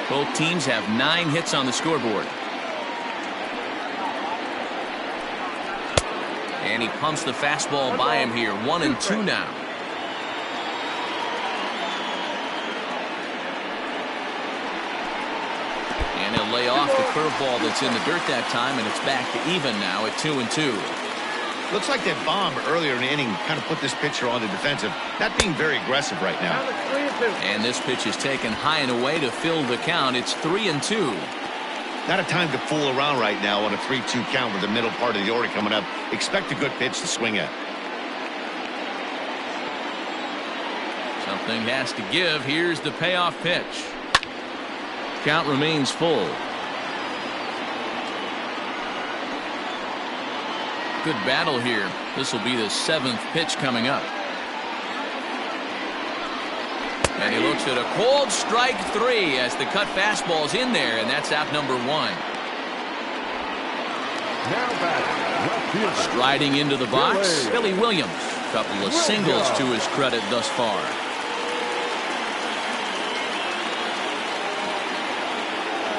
Both teams have 9 hits on the scoreboard. And he pumps the fastball by him here. 1-2 now. And he'll lay off the curveball that's in the dirt that time, and it's back to even now at 2-2. Looks like that bomb earlier in the inning kind of put this pitcher on the defensive. Not being very aggressive right now. And this pitch is taken high and away to fill the count. It's 3-2. Not a time to fool around right now on a 3-2 count with the middle part of the order coming up. Expect a good pitch to swing at. Something has to give. Here's the payoff pitch. Count remains full. Good battle here. This will be the 7th pitch coming up. And he looks at a cold strike 3 as the cut fastball's in there, and that's out number 1. Now back, striding into the box, Billy Williams. Couple of singles to his credit thus far.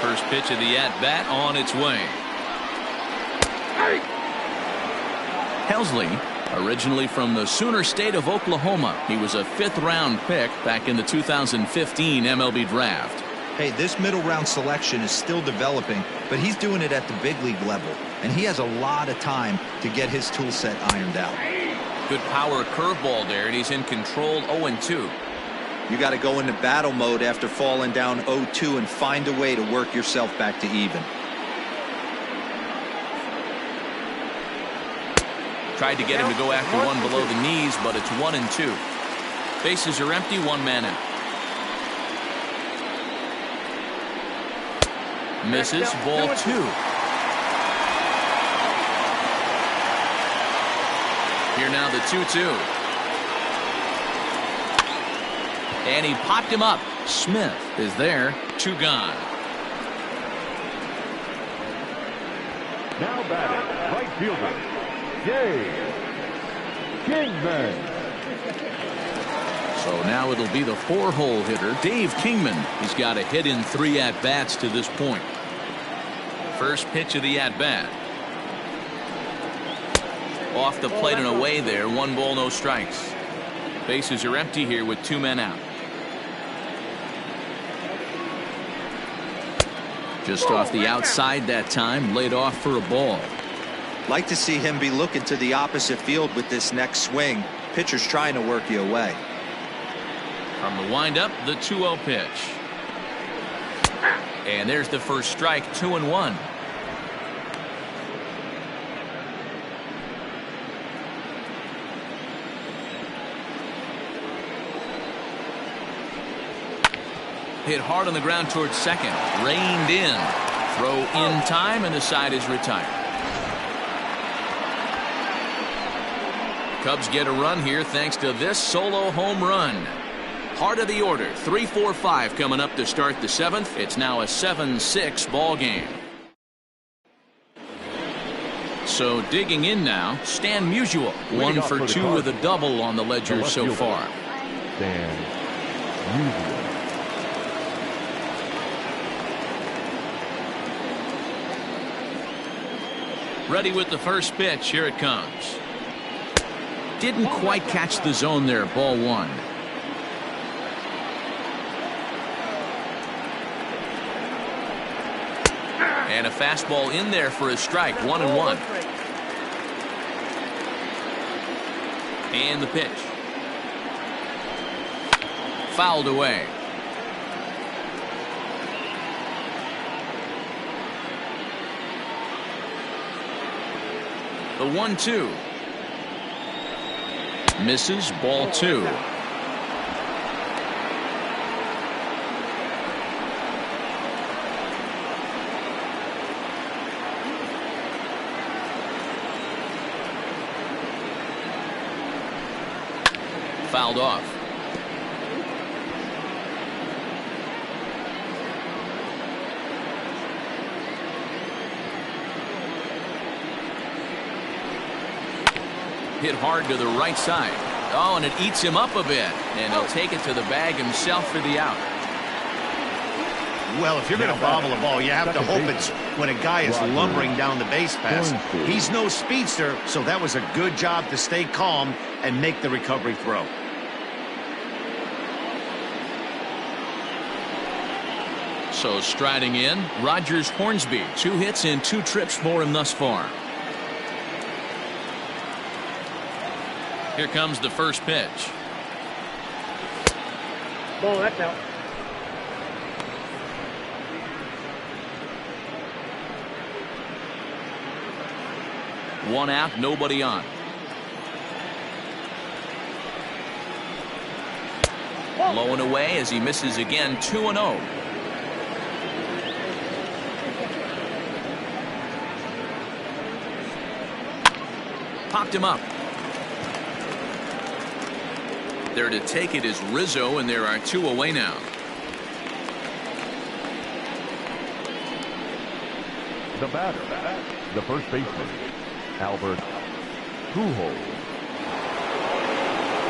First pitch of the at-bat on its way. Helsley, originally from the Sooner State of Oklahoma. He was a 5th-round pick back in the 2015 MLB draft. Hey, this middle round selection is still developing, but he's doing it at the big league level, and he has a lot of time to get his tool set ironed out. Good power curveball there, and he's in control 0-2. You got to go into battle mode after falling down 0-2 and find a way to work yourself back to even. Tried to get him to go after one below the knees, but it's 1-2. Bases are empty, 1 man out. Misses, ball 2. Here now the 2-2. And he popped him up. Smith is there. 2 gone. Now batting, right fielder, Dave Kingman. So now it'll be the 4-hole hitter, Dave Kingman. He's got a hit in 3 at-bats to this point. First pitch of the at-bat. Off the plate and away there. 1 ball, no strikes. Bases are empty here with 2 men out. Just off the outside that time, laid off for a ball. Like to see him be looking to the opposite field with this next swing. Pitcher's trying to work you away. From the windup, the 2-0 pitch. And there's the first strike, 2-1. Hit hard on the ground towards second. Reined in. Throw in time, and the side is retired. Cubs get a run here thanks to this solo home run. Heart of the order. 3-4-5 coming up to start the 7th. It's now a 7-6 ball game. So digging in now, Stan Musial. 1 for 2 with a double on the ledger so far. Stan Musial. Ready with the first pitch. Here it comes. Didn't quite catch the zone there. Ball 1. And a fastball in there for a strike. 1-1. And the pitch. Fouled away. The 1-2. Misses. Ball 2. Fouled off. Hit hard to the right side. Oh, and it eats him up a bit. And he'll take it to the bag himself for the out. Well, if you're going to bobble a ball, you have to hope it's when a guy is lumbering down the base pass. He's no speedster, so that was a good job to stay calm and make the recovery throw. So striding in, Rogers Hornsby. 2 hits and 2 trips for him thus far. Here comes the first pitch. Ball, that's out. One out, nobody on. Low and away as he misses again. 2-0. Popped him up. There to take it is Rizzo, and there are 2 away now. The batter, the first baseman, Albert Pujols.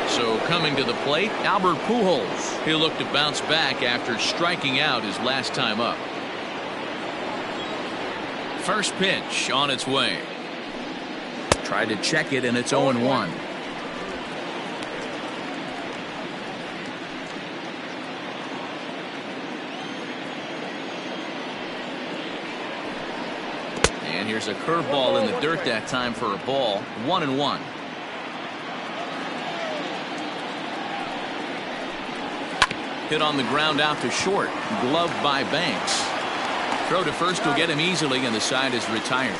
So coming to the plate, Albert Pujols. He'll look to bounce back after striking out his last time up. First pitch on its way. Tried to check it, and it's 0-1. And here's a curveball in the dirt that time for a ball. 1-1. Hit on the ground out to short. Gloved by Banks. Throw to first will get him easily, and the side is retired.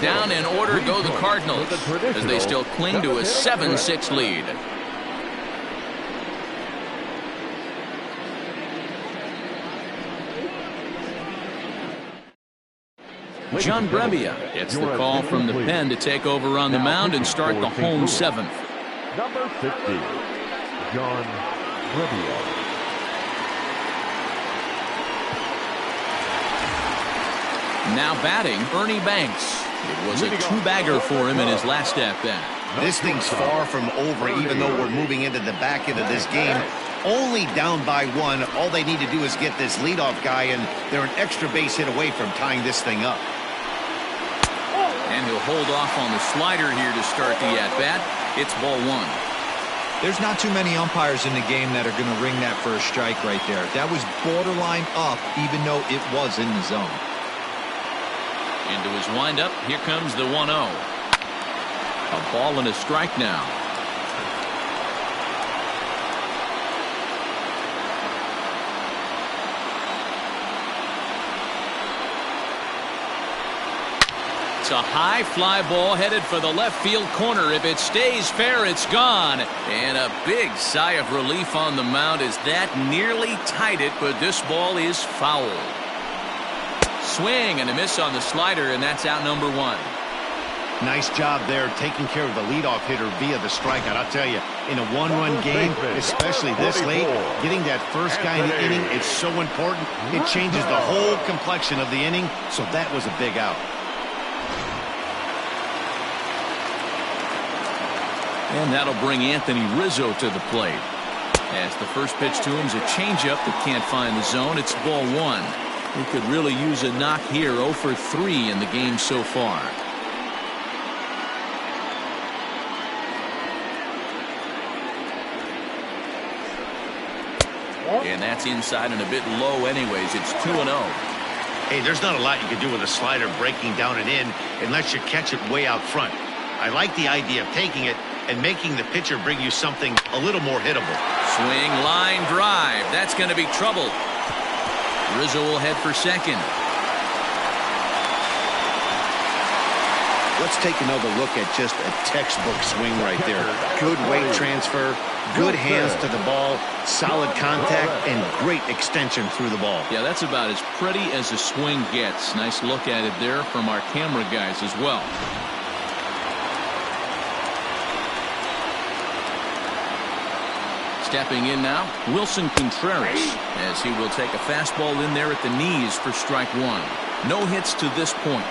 Down in order go the Cardinals as they still cling to a 7-6 lead. John Brebbia gets the call from the pen to take over on the mound and start the home seventh. Number 60, John Brebbia. Now batting, Ernie Banks. It was a two-bagger for him in his last at-bat. This thing's far from over, even though we're moving into the back end of this game. Only down by one. All they need to do is get this leadoff guy, and they're an extra base hit away from tying this thing up. And he'll hold off on the slider here to start the at-bat. It's ball one. There's not too many umpires in the game that are going to ring that for a strike right there. That was borderline up, even though it was in the zone. Into his windup, here comes the 1-0. A ball and a strike now. It's a high fly ball headed for the left field corner. If it stays fair, it's gone. And a big sigh of relief on the mound as that nearly tied it, but this ball is foul. Swing and a miss on the slider, and that's out number one. Nice job there taking care of the leadoff hitter via the strikeout. I'll tell you, in a one-run game, especially this late, getting that first guy in the inning is so important. It changes the whole complexion of the inning, so that was a big out. And that'll bring Anthony Rizzo to the plate. As the first pitch to him is a changeup that can't find the zone. It's ball one. He could really use a knock here. 0 for 3 in the game so far. And that's inside and a bit low anyways. It's 2-0. Hey, there's not a lot you can do with a slider breaking down and in unless you catch it way out front. I like the idea of taking it and making the pitcher bring you something a little more hittable. Swing, line drive. That's going to be trouble. Rizzo will head for second. Let's take another look at just a textbook swing right there. Good weight transfer, good hands to the ball, solid contact, and great extension through the ball. Yeah, that's about as pretty as a swing gets. Nice look at it there from our camera guys as well. Stepping in now, Wilson Contreras, as he will take a fastball in there at the knees for strike one. No hits to this point.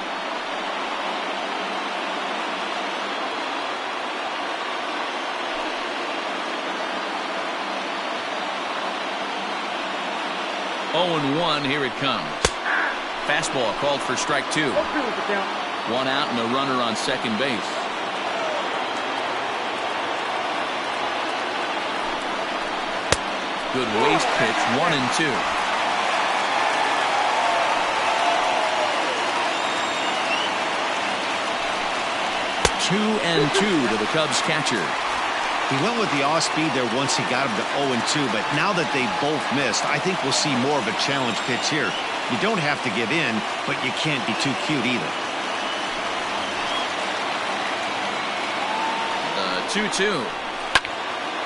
Oh, 0-1, here it comes. Fastball called for strike two. One out and a runner on second base. Good waste pitch, 1-2. Two and 2 to the Cubs catcher. He went with the off speed there once he got him to 0-2, but now that they both missed, I think we'll see more of a challenge pitch here. You don't have to give in, but you can't be too cute either. 2-2.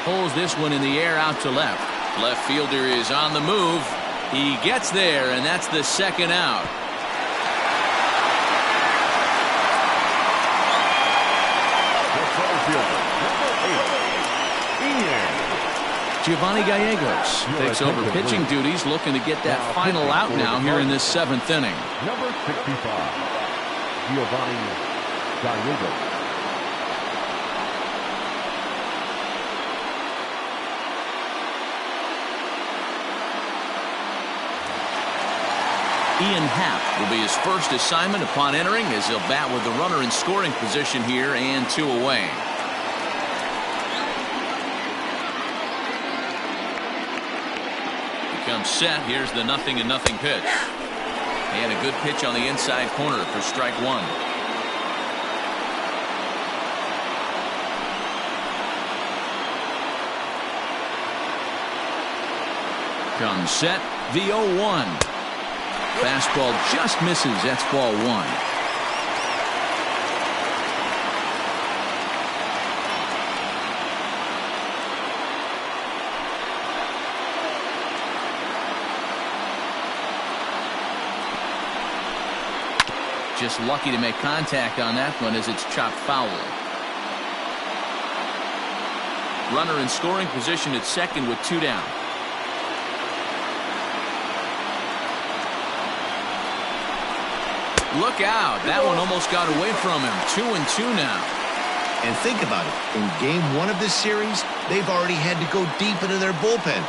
Pulls this one in the air out to left. Left fielder is on the move. He gets there, and that's the second out. Giovanni Gallegos takes over pitching duties, looking to get that final out now here in this seventh inning. Number 65, Giovanni Gallegos. Ian Happ will be his first assignment upon entering, as he'll bat with the runner in scoring position here and 2 away. He comes set. Here's the 0-0 pitch. And a good pitch on the inside corner for strike one. Comes set. The 0-1. Fastball just misses. That's ball one. just lucky to make contact on that one as it's chopped foul. Runner in scoring position at second with 2 down. Look out. That one almost got away from him. 2-2 now. And think about it. In game 1 of this series, they've already had to go deep into their bullpen.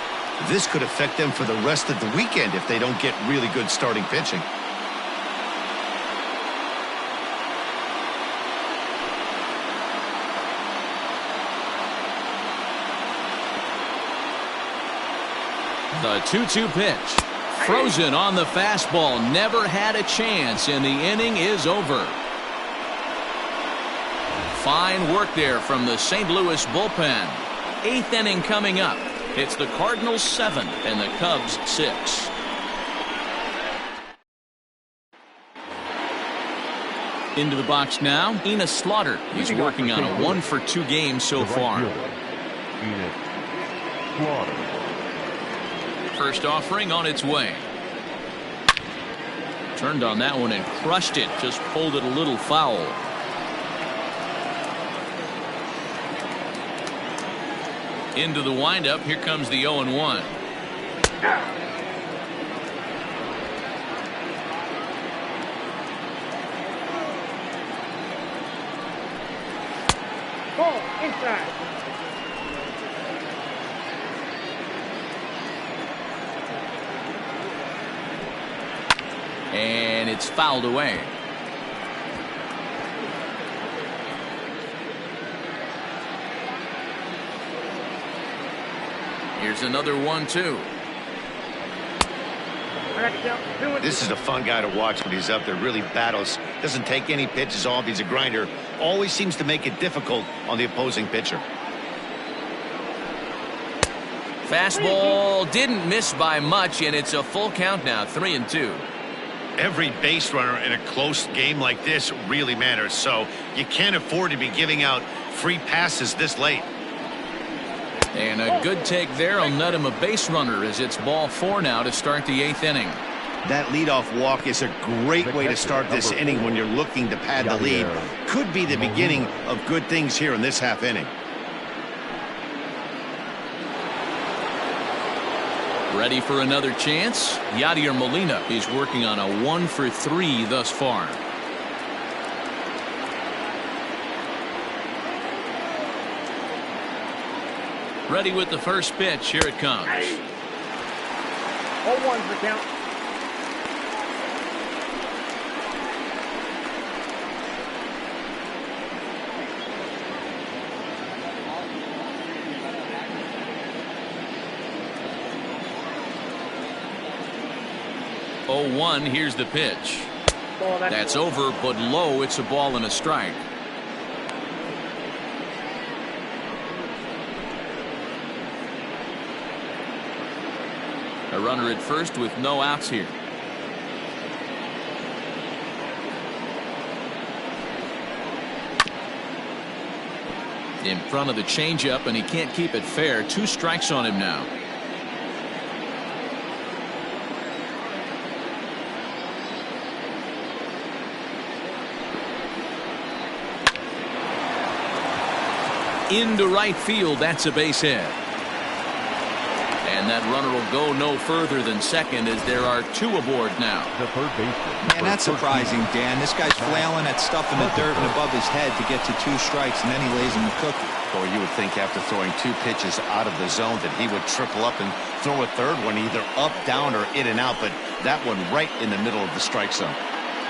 This could affect them for the rest of the weekend if they don't get really good starting pitching. The 2-2 pitch. Frozen on the fastball. Never had a chance, and the inning is over. Fine work there from the St. Louis bullpen. 8th inning coming up. It's the Cardinals 7 and the Cubs 6. Into the box now, Enos Slaughter. He's working on a 1-for-2 game so far. Enos Slaughter. First offering on its way. Turned on that one and crushed it. Just pulled it a little foul. Into the windup. Here comes the 0-1. Ball inside. And it's fouled away. Here's another 1-2. This is a fun guy to watch when he's up there. Really battles. Doesn't take any pitches off. He's a grinder. Always seems to make it difficult on the opposing pitcher. Fastball didn't miss by much, and it's a full count now. 3-2. Every base runner in a close game like this really matters, so you can't afford to be giving out free passes this late. And a good take there will net him a base runner as it's ball 4 now to start the 8th inning. That leadoff walk is a great way to start this inning when you're looking to pad the lead. Could be the beginning of good things here in this half inning. Ready for another chance? Yadier Molina is working on a 1-for-3 thus far. Ready with the first pitch. Here it comes. 0-1 for count. Here's the pitch. That's over, but low. It's a ball and a strike. A runner at first with no outs here. In front of the changeup, and he can't keep it fair. 2 strikes on him now. Into right field. That's a base hit. And that runner will go no further than second as there are 2 aboard now. The third baseman. Man, that's surprising, Dan. This guy's flailing that stuff in the dirt and above his head to get to 2 strikes, and then he lays him a cookie. Or you would think after throwing 2 pitches out of the zone that he would triple up and throw a third one either up, down, or in and out, but that one right in the middle of the strike zone.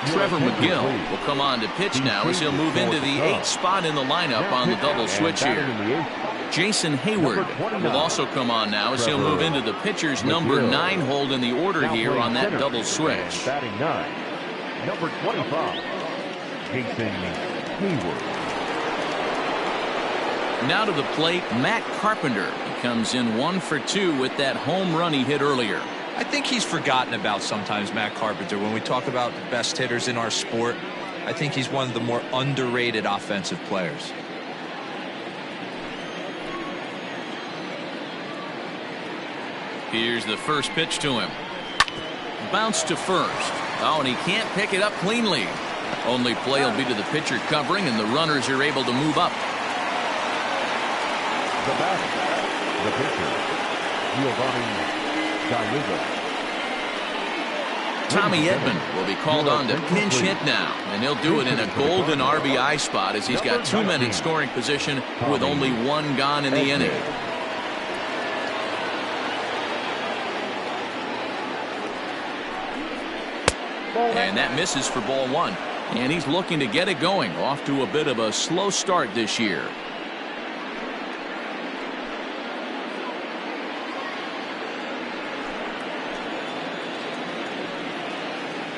Trevor McGill will come on to pitch now as he'll move into the 8th spot in the lineup on the double switch here. Jason Hayward will also come on now as he'll move into the pitcher's number 9 hold in the order here on that double switch. Batting 9, number 25, Jason Hayward. Now to the plate, Matt Carpenter. He comes in 1-for-2 with that home run he hit earlier. I think he's forgotten about sometimes, Matt Carpenter. When we talk about the best hitters in our sport, I think he's one of the more underrated offensive players. Here's the first pitch to him. Bounce to first. Oh, and he can't pick it up cleanly. Only play will be to the pitcher covering, and the runners are able to move up. The batter, the pitcher, Giovanni Gallegos. Tommy Edman will be called on to pinch hit now, and he'll do it in a golden RBI spot as he's got 2 men in scoring position with only 1 gone in the inning. And that misses for ball 1. And he's looking to get it going, off to a bit of a slow start this year.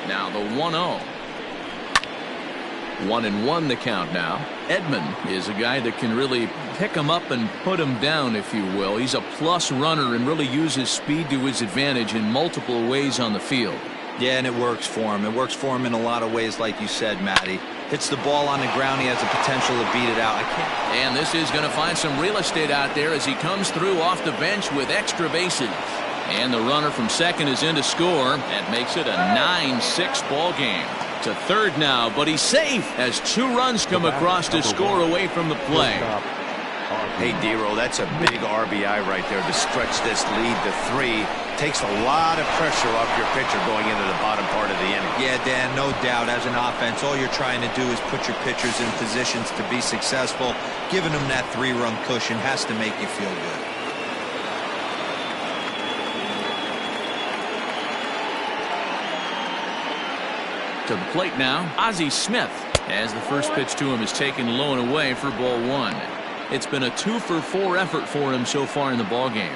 Now the 1-0. 1-1 the count now. Edman is a guy that can really pick him up and put him down, if you will. He's a plus runner and really uses speed to his advantage in multiple ways on the field. Yeah, and it works for him. It works for him in a lot of ways, like you said, Matty. Hits the ball on the ground. He has the potential to beat it out. And this is going to find some real estate out there as he comes through off the bench with extra bases. And the runner from second is in to score. That makes it a 9-6 ball game. To third now, but he's safe as 2 runs come across to score away from the play. Hey, Dero, that's a big RBI right there to stretch this lead to 3. Takes a lot of pressure off your pitcher going into the bottom part of the inning. Yeah, Dan, no doubt. As an offense, all you're trying to do is put your pitchers in positions to be successful. Giving them that 3-run cushion has to make you feel good. To the plate now, Ozzie Smith, as the first pitch to him is taken low and away for ball 1. It's been a 2-for-4 effort for him so far in the ball game.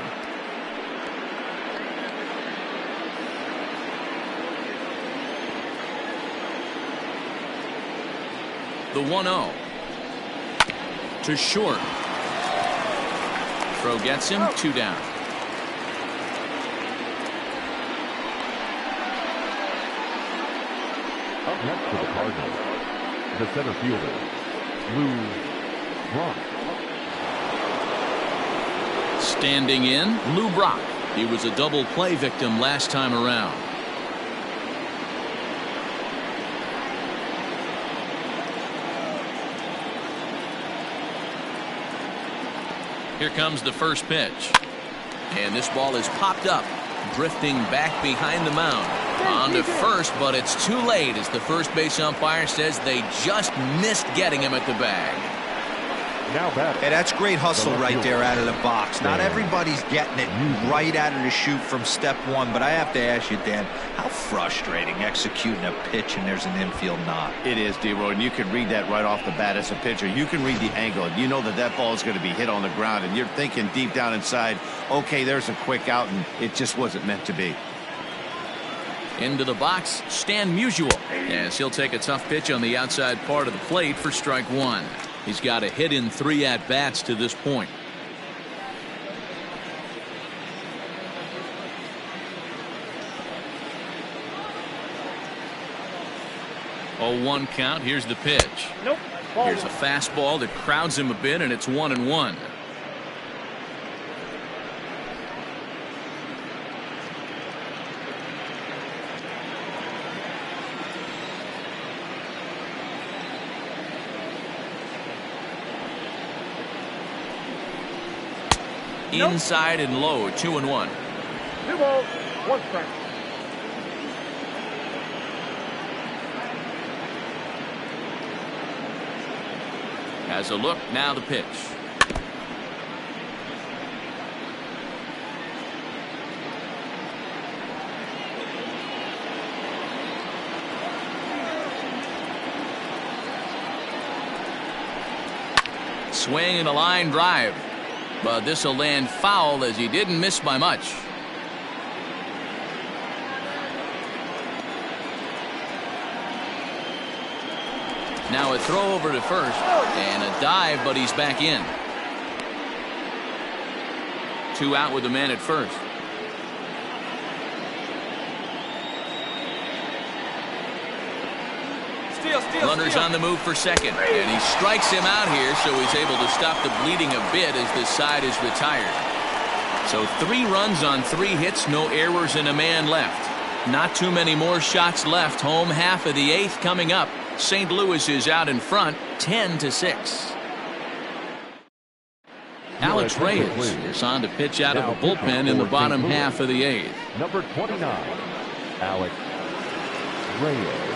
The 1-0 to short. Throw gets him, 2 down. Up next for the Cardinals, the center fielder, Lou Brock. Standing in, Lou Brock. He was a double play victim last time around. Here comes the first pitch. And this ball is popped up, drifting back behind the mound. On to first, but it's too late as the first base umpire says they just missed getting him at the bag. Now batting. Hey, that's great hustle right there out of the box. Not everybody's getting it right out of the chute from step 1, but I have to ask you, Dan, how frustrating executing a pitch and there's an infield knock. It is, D-Roy, and you can read that right off the bat as a pitcher. You can read the angle. You know that that ball is going to be hit on the ground, and you're thinking deep down inside, okay, there's a quick out, and it just wasn't meant to be. Into the box, Stan Musial, as he'll take a tough pitch on the outside part of the plate for strike 1. He's got a hit in 3 at-bats to this point. Oh, 1 count. Here's the pitch. Nope. Here's a fastball that crowds him a bit, and it's 1-1. Inside and low, 2-1. 2 balls, 1 strike. Has a look, now the pitch. Swing and a line drive. But this will land foul as he didn't miss by much. Now a throw over to first and a dive, but he's back in. 2 out with the man at first. Runners on the move for second, and he strikes him out here, so he's able to stop the bleeding a bit as this side is retired. So 3 runs on 3 hits, no errors, and a man left. Not too many more shots left. Home half of the 8th coming up. St. Louis is out in front 10-6. Alex Reyes is on to pitch out of the bullpen in the bottom half of the 8th. Number 29, Alex Reyes.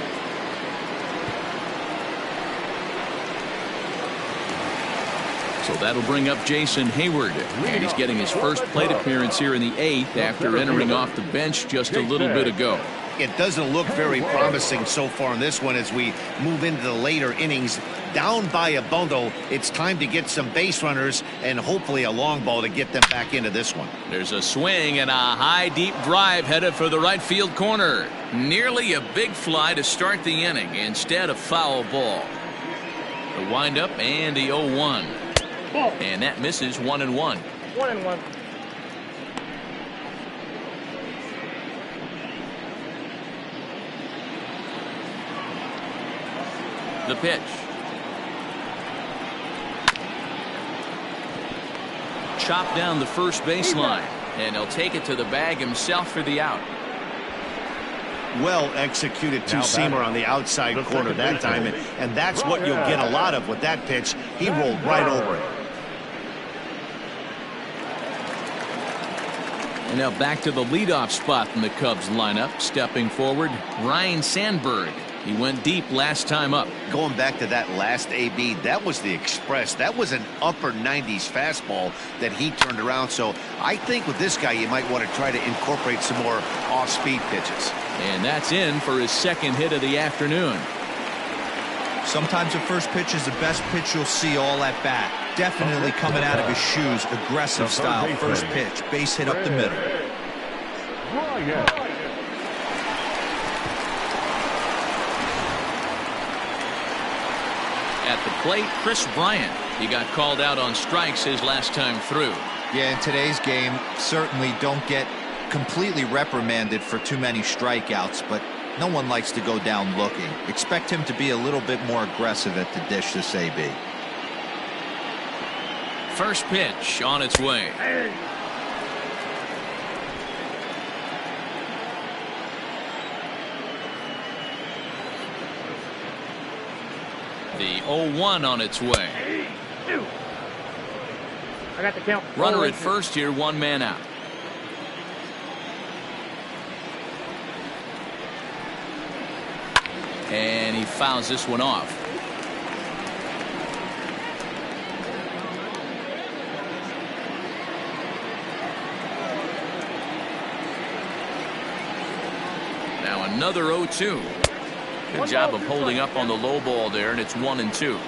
So that'll bring up Jason Hayward, and he's getting his first plate appearance here in the 8th after entering off the bench just a little bit ago. It doesn't look very promising so far in this one as we move into the later innings. Down by a bundle, it's time to get some base runners and hopefully a long ball to get them back into this one. There's a swing and a high deep drive headed for the right field corner. Nearly a big fly to start the inning, instead a foul ball. The windup and the 0-1. And that misses 1-1. 1-1. The pitch. Chopped down the first baseline, and he'll take it to the bag himself for the out. Well executed two-seamer on the outside corner that time, and that's what you'll get a lot of with that pitch. He rolled right over it. And now back to the leadoff spot in the Cubs lineup. Stepping forward, Ryan Sandberg. He went deep last time up. Going back to that last AB, that was the express. That was an upper 90s fastball that he turned around. So I think with this guy, you might want to try to incorporate some more off-speed pitches. And that's in for his second hit of the afternoon. Sometimes the first pitch is the best pitch you'll see all at bat. Definitely coming out of his shoes, aggressive style. First pitch, base hit up the middle. At the plate, Chris Bryant. He got called out on strikes his last time through. Yeah, in today's game, certainly don't get completely reprimanded for too many strikeouts, but no one likes to go down looking. Expect him to be a little bit more aggressive at the dish this AB. First pitch on its way. The 0-1 on its way. I got the count. Runner at first here, one man out. And he fouls this one off. Now another 0-2. Good job of holding up on the low ball there, and it's 1-2.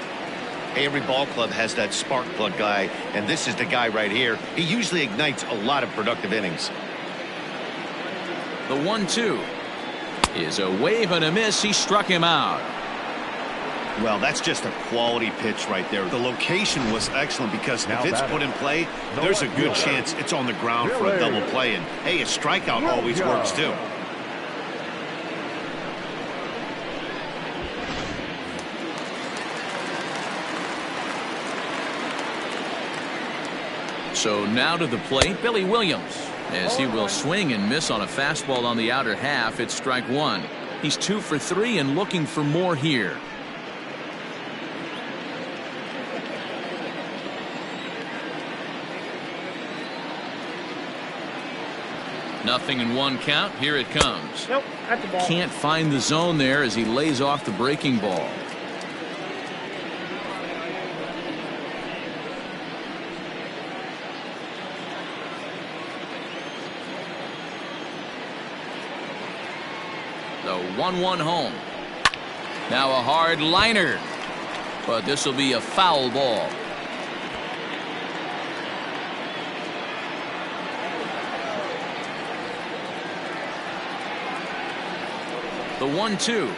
Every ball club has that spark plug guy, and this is the guy right here. He usually ignites a lot of productive innings. The 1-2 is a wave and a miss. He struck him out. Well, that's just a quality pitch right there. The location was excellent because if it's put in play, there's a good chance it's on the ground for a double play. And hey, a strikeout always works too. So now to the plate, Billy Williams, as he will swing and miss on a fastball on the outer half. It's strike one. He's 2 for 3 and looking for more here. Nothing in one count. Here it comes. Nope, that's the ball. Can't find the zone there as he lays off the breaking ball. The 1-1 home. Now a hard liner, but this will be a foul ball. The 1-2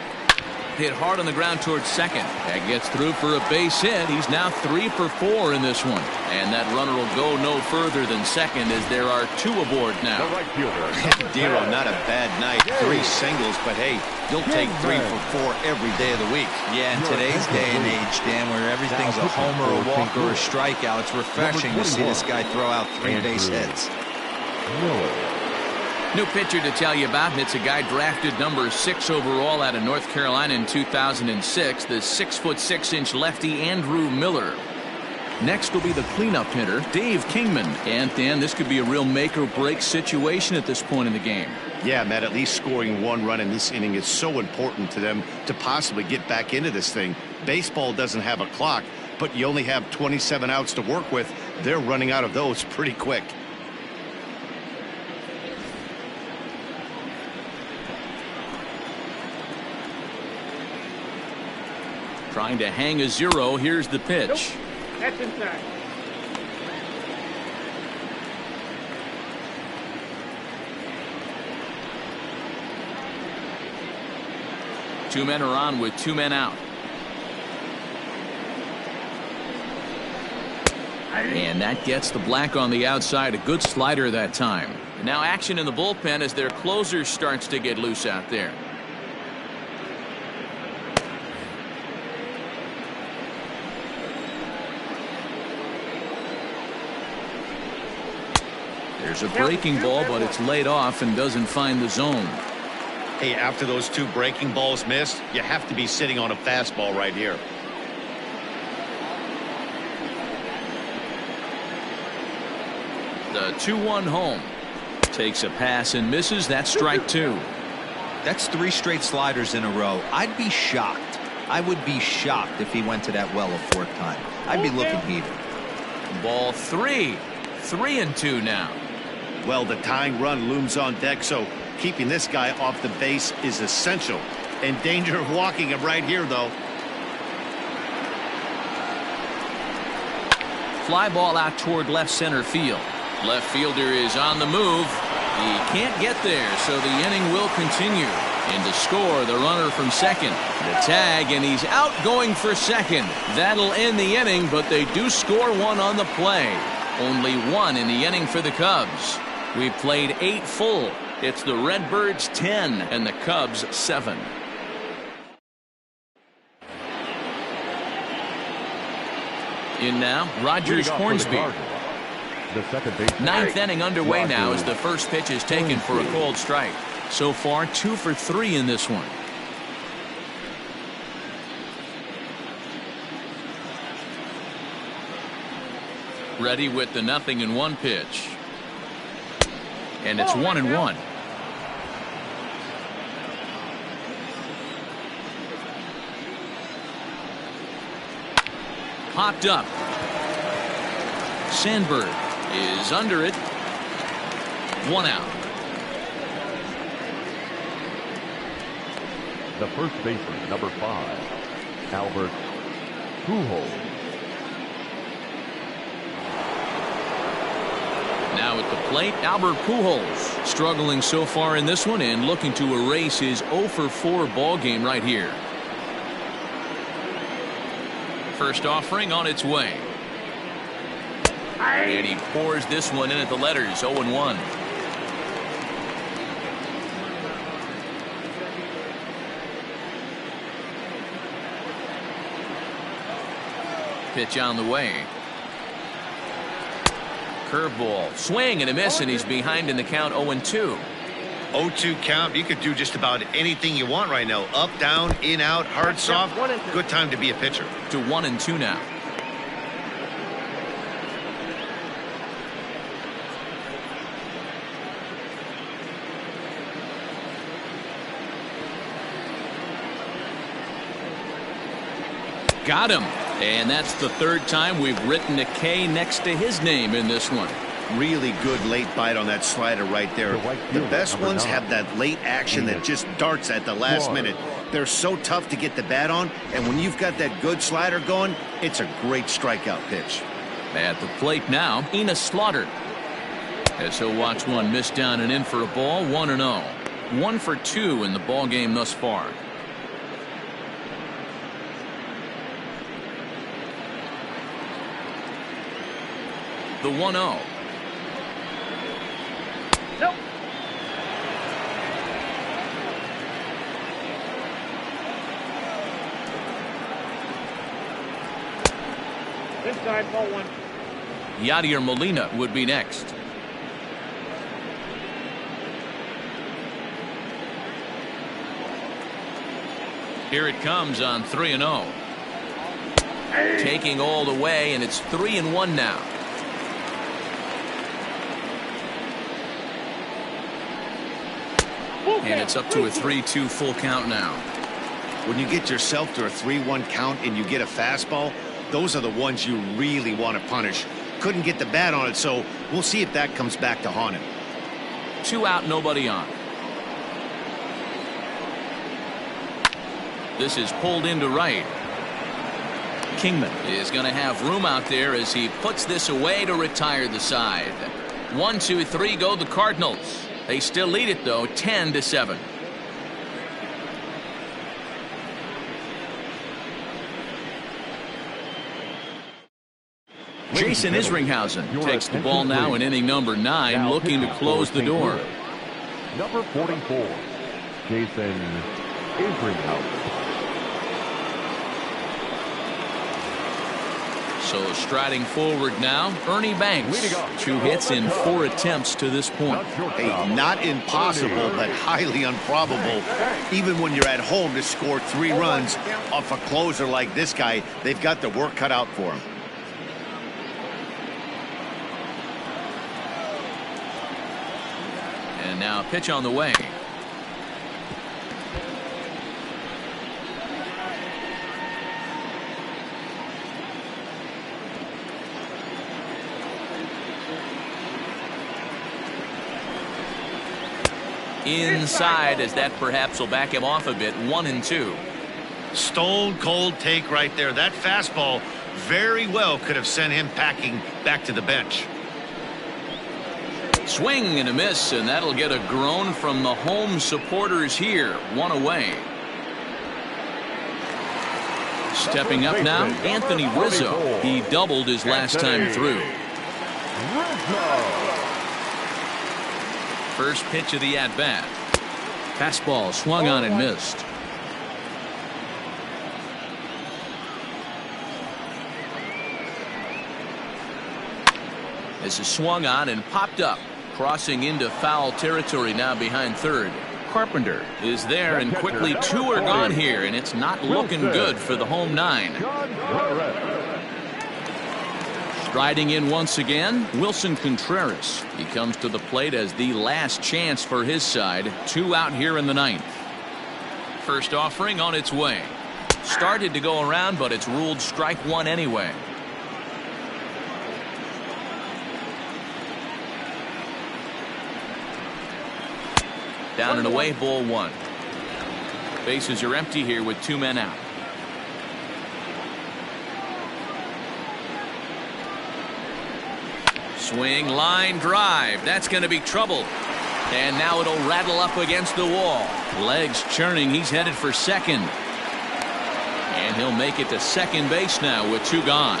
hit hard on the ground towards second. That gets through for a base hit. He's now 3 for 4 in this one, and that runner will go no further than second as there are 2 aboard now. The right fielder. Dero, not a bad night. 3 singles, but hey, you'll take 3 for 4 every day of the week. Yeah, in today's day and age, Dan, where everything's a homer, a walk, or a strikeout, it's refreshing to see this guy throw out 3 base hits. New pitcher to tell you about, and it's a guy drafted number 6 overall out of North Carolina in 2006, the 6'6" lefty Andrew Miller. Next will be the cleanup hitter, Dave Kingman. And Dan, this could be a real make or break situation at this point in the game. Yeah, Matt, at least scoring 1 run in this inning is so important to them to possibly get back into this thing. Baseball doesn't have a clock, but you only have 27 outs to work with. They're running out of those pretty quick. Trying to hang a 0. Here's the pitch. Nope. That's inside. Two men are on with 2 men out. And that gets the black on the outside. A good slider that time. Now action in the bullpen as their closer starts to get loose out there. There's a breaking ball, but it's laid off and doesn't find the zone. Hey, after those 2 breaking balls missed, you have to be sitting on a fastball right here. The 2-1 home. Takes a pass and misses. That's strike 2. That's 3 straight sliders in a row. I'd be shocked. I would be shocked if he went to that well a 4th time. I'd be looking heated. Ball 3. 3-2 now. Well, the tying run looms on deck, so keeping this guy off the base is essential. In danger of walking him right here, though. Fly ball out toward left center field. Left fielder is on the move. He can't get there, so the inning will continue. And to score, the runner from second. The tag, and he's out going for second. That'll end the inning, but they do score 1 on the play. Only 1 in the inning for the Cubs. We've played 8 full. It's the Redbirds 10 and the Cubs 7. In now, Rogers Hornsby. The second base. 9th inning underway now as the first pitch is taken for a cold strike. So far 2 for 3 in this one. Ready with the 0-1 pitch. And it's 1-1. Popped up. Sandberg is under it. 1 out. The first baseman, number 5, Albert Pujols. Now at the plate, Albert Pujols struggling so far in this one and looking to erase his 0 for 4 ball game right here. First offering on its way. And he pours this one in at the letters. 0-1. Pitch on the way. Curveball, swing and a miss, and he's behind in the count. 0-2. 0-2 count. You could do just about anything you want right now. Up, down, in, out, hard, soft. Good time to be a pitcher. To 1-2 now. Got him. And that's the 3rd time we've written a K next to his name in this one. Really good late bite on that slider right there. The best ones have that late action that just darts at the last minute. They're so tough to get the bat on, and when you've got that good slider going, it's a great strikeout pitch. At the plate now, Enos Slaughter. As he'll watch one miss down and in for a ball. 1-0. 1 for 2 in the ball game thus far. The 1-0. Nope. Inside, ball 1. Yadier Molina would be next. Here it comes on 3-0. Taking all the way, and it's 3-1 now. And it's up to a 3-2 full count now. When you get yourself to a 3-1 count and you get a fastball, those are the ones you really want to punish. Couldn't get the bat on it, so we'll see if that comes back to haunt him. 2 out, nobody on. This is pulled into right. Kingman is going to have room out there as he puts this away to retire the side. 1, 2, 3 go the Cardinals. They still lead it, though, 10-7. Jason Isringhausen takes the ball now in inning number 9, looking to close the door. Number 44, Jason Isringhausen. So striding forward now, Ernie Banks. 2 hits in 4 attempts to this point. Hey, not impossible, but highly improbable. Even when you're at home to score 3 runs off a closer like this guy, they've got the work cut out for him. And now pitch on the way. Inside, as that perhaps will back him off a bit. 1-2. Stone cold take right there. That fastball very well could have sent him packing back to the bench. Swing and a miss, and that'll get a groan from the home supporters here. 1 away. Stepping up now, Anthony Rizzo. He doubled his last time through. First pitch of the at-bat. Fastball swung on and missed. This is swung on and popped up. Crossing into foul territory now behind third. Carpenter is there, and quickly 2 are gone here, and it's not looking good for the home 9. Striding in once again, Wilson Contreras. He comes to the plate as the last chance for his side. 2 out here in the 9th. First offering on its way. Started to go around, but it's ruled strike 1 anyway. Down and away, ball 1. Bases are empty here with 2 men out. Swing, line drive. That's going to be trouble. And now it'll rattle up against the wall. Legs churning. He's headed for second. And he'll make it to second base now with 2 gone.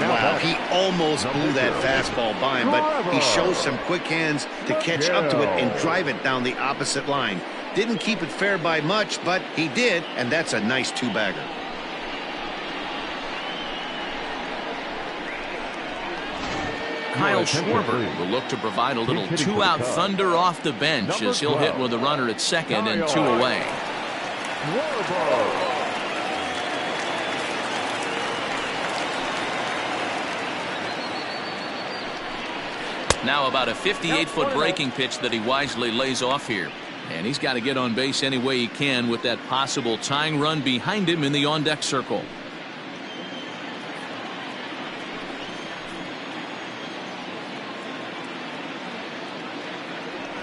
Wow, he almost blew that fastball by him, but he shows some quick hands to catch up to it and drive it down the opposite line. Didn't keep it fair by much, but he did, and that's a nice 2-bagger. Kyle Schwarber will look to provide a little 2-out thunder off the bench as he'll hit with a runner at second and 2 away. Now about a 58-foot breaking pitch that he wisely lays off here. And he's got to get on base any way he can with that possible tying run behind him in the on-deck circle.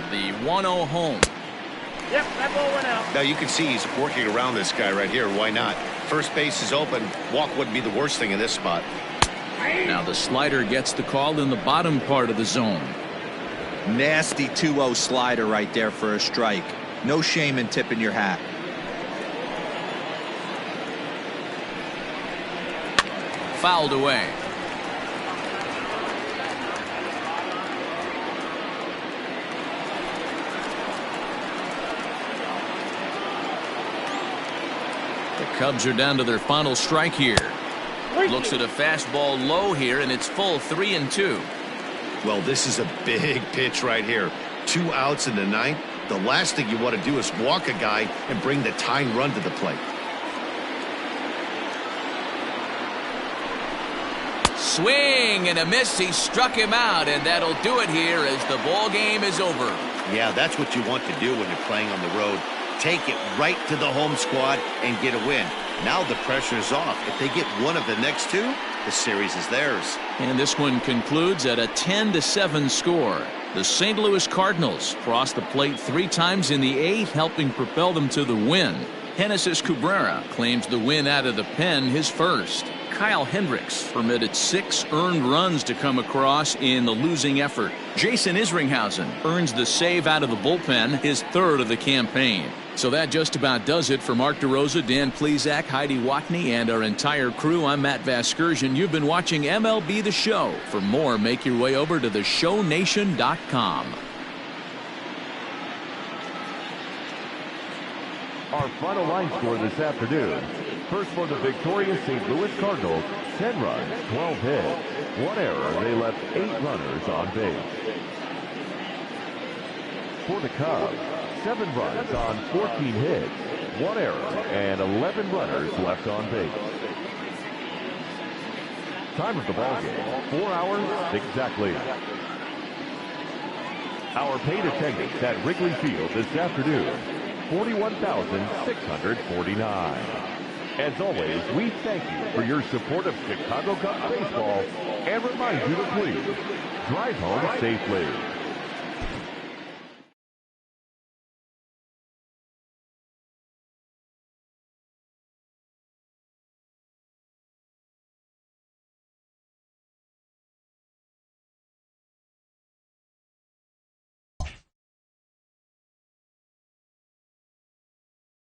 The 1-0 home. Yep, that ball went out. Now you can see he's working around this guy right here. Why not? First base is open. Walk wouldn't be the worst thing in this spot. Now the slider gets the call in the bottom part of the zone. Nasty 2-0 slider right there for a strike. No shame in tipping your hat. Fouled away. The Cubs are down to their final strike here. Looks at a fastball low here, and it's full 3-2. Well, this is a big pitch right here. 2 outs in the 9th. The last thing you want to do is walk a guy and bring the tying run to the plate. Swing and a miss. He struck him out, and that'll do it here as the ball game is over. Yeah, that's what you want to do when you're playing on the road. Take it right to the home squad and get a win. Now the pressure is off. If they get one of the next two, the series is theirs. And this one concludes at a 10-7 score. The St. Louis Cardinals crossed the plate 3 times in the 8th, helping propel them to the win. Genesis Cabrera claims the win out of the pen, his first. Kyle Hendricks permitted 6 earned runs to come across in the losing effort. Jason Isringhausen earns the save out of the bullpen, his 3rd of the campaign. So that just about does it for Mark DeRosa, Dan Plesac, Heidi Watney, and our entire crew. I'm Matt Vasgersian. You've been watching MLB The Show. For more, make your way over to theshownation.com. Our final line score this afternoon. First for the victorious St. Louis Cardinals, 10 runs, 12 hits. 1 error, they left 8 runners on base. For the Cubs, 7 runs on 14 hits, 1 error, and 11 runners left on base. Time of the ballgame, 4 hours exactly. Our paid attendance at Wrigley Field this afternoon, 41,649. As always, we thank you for your support of Chicago Cubs baseball and remind you to please drive home safely.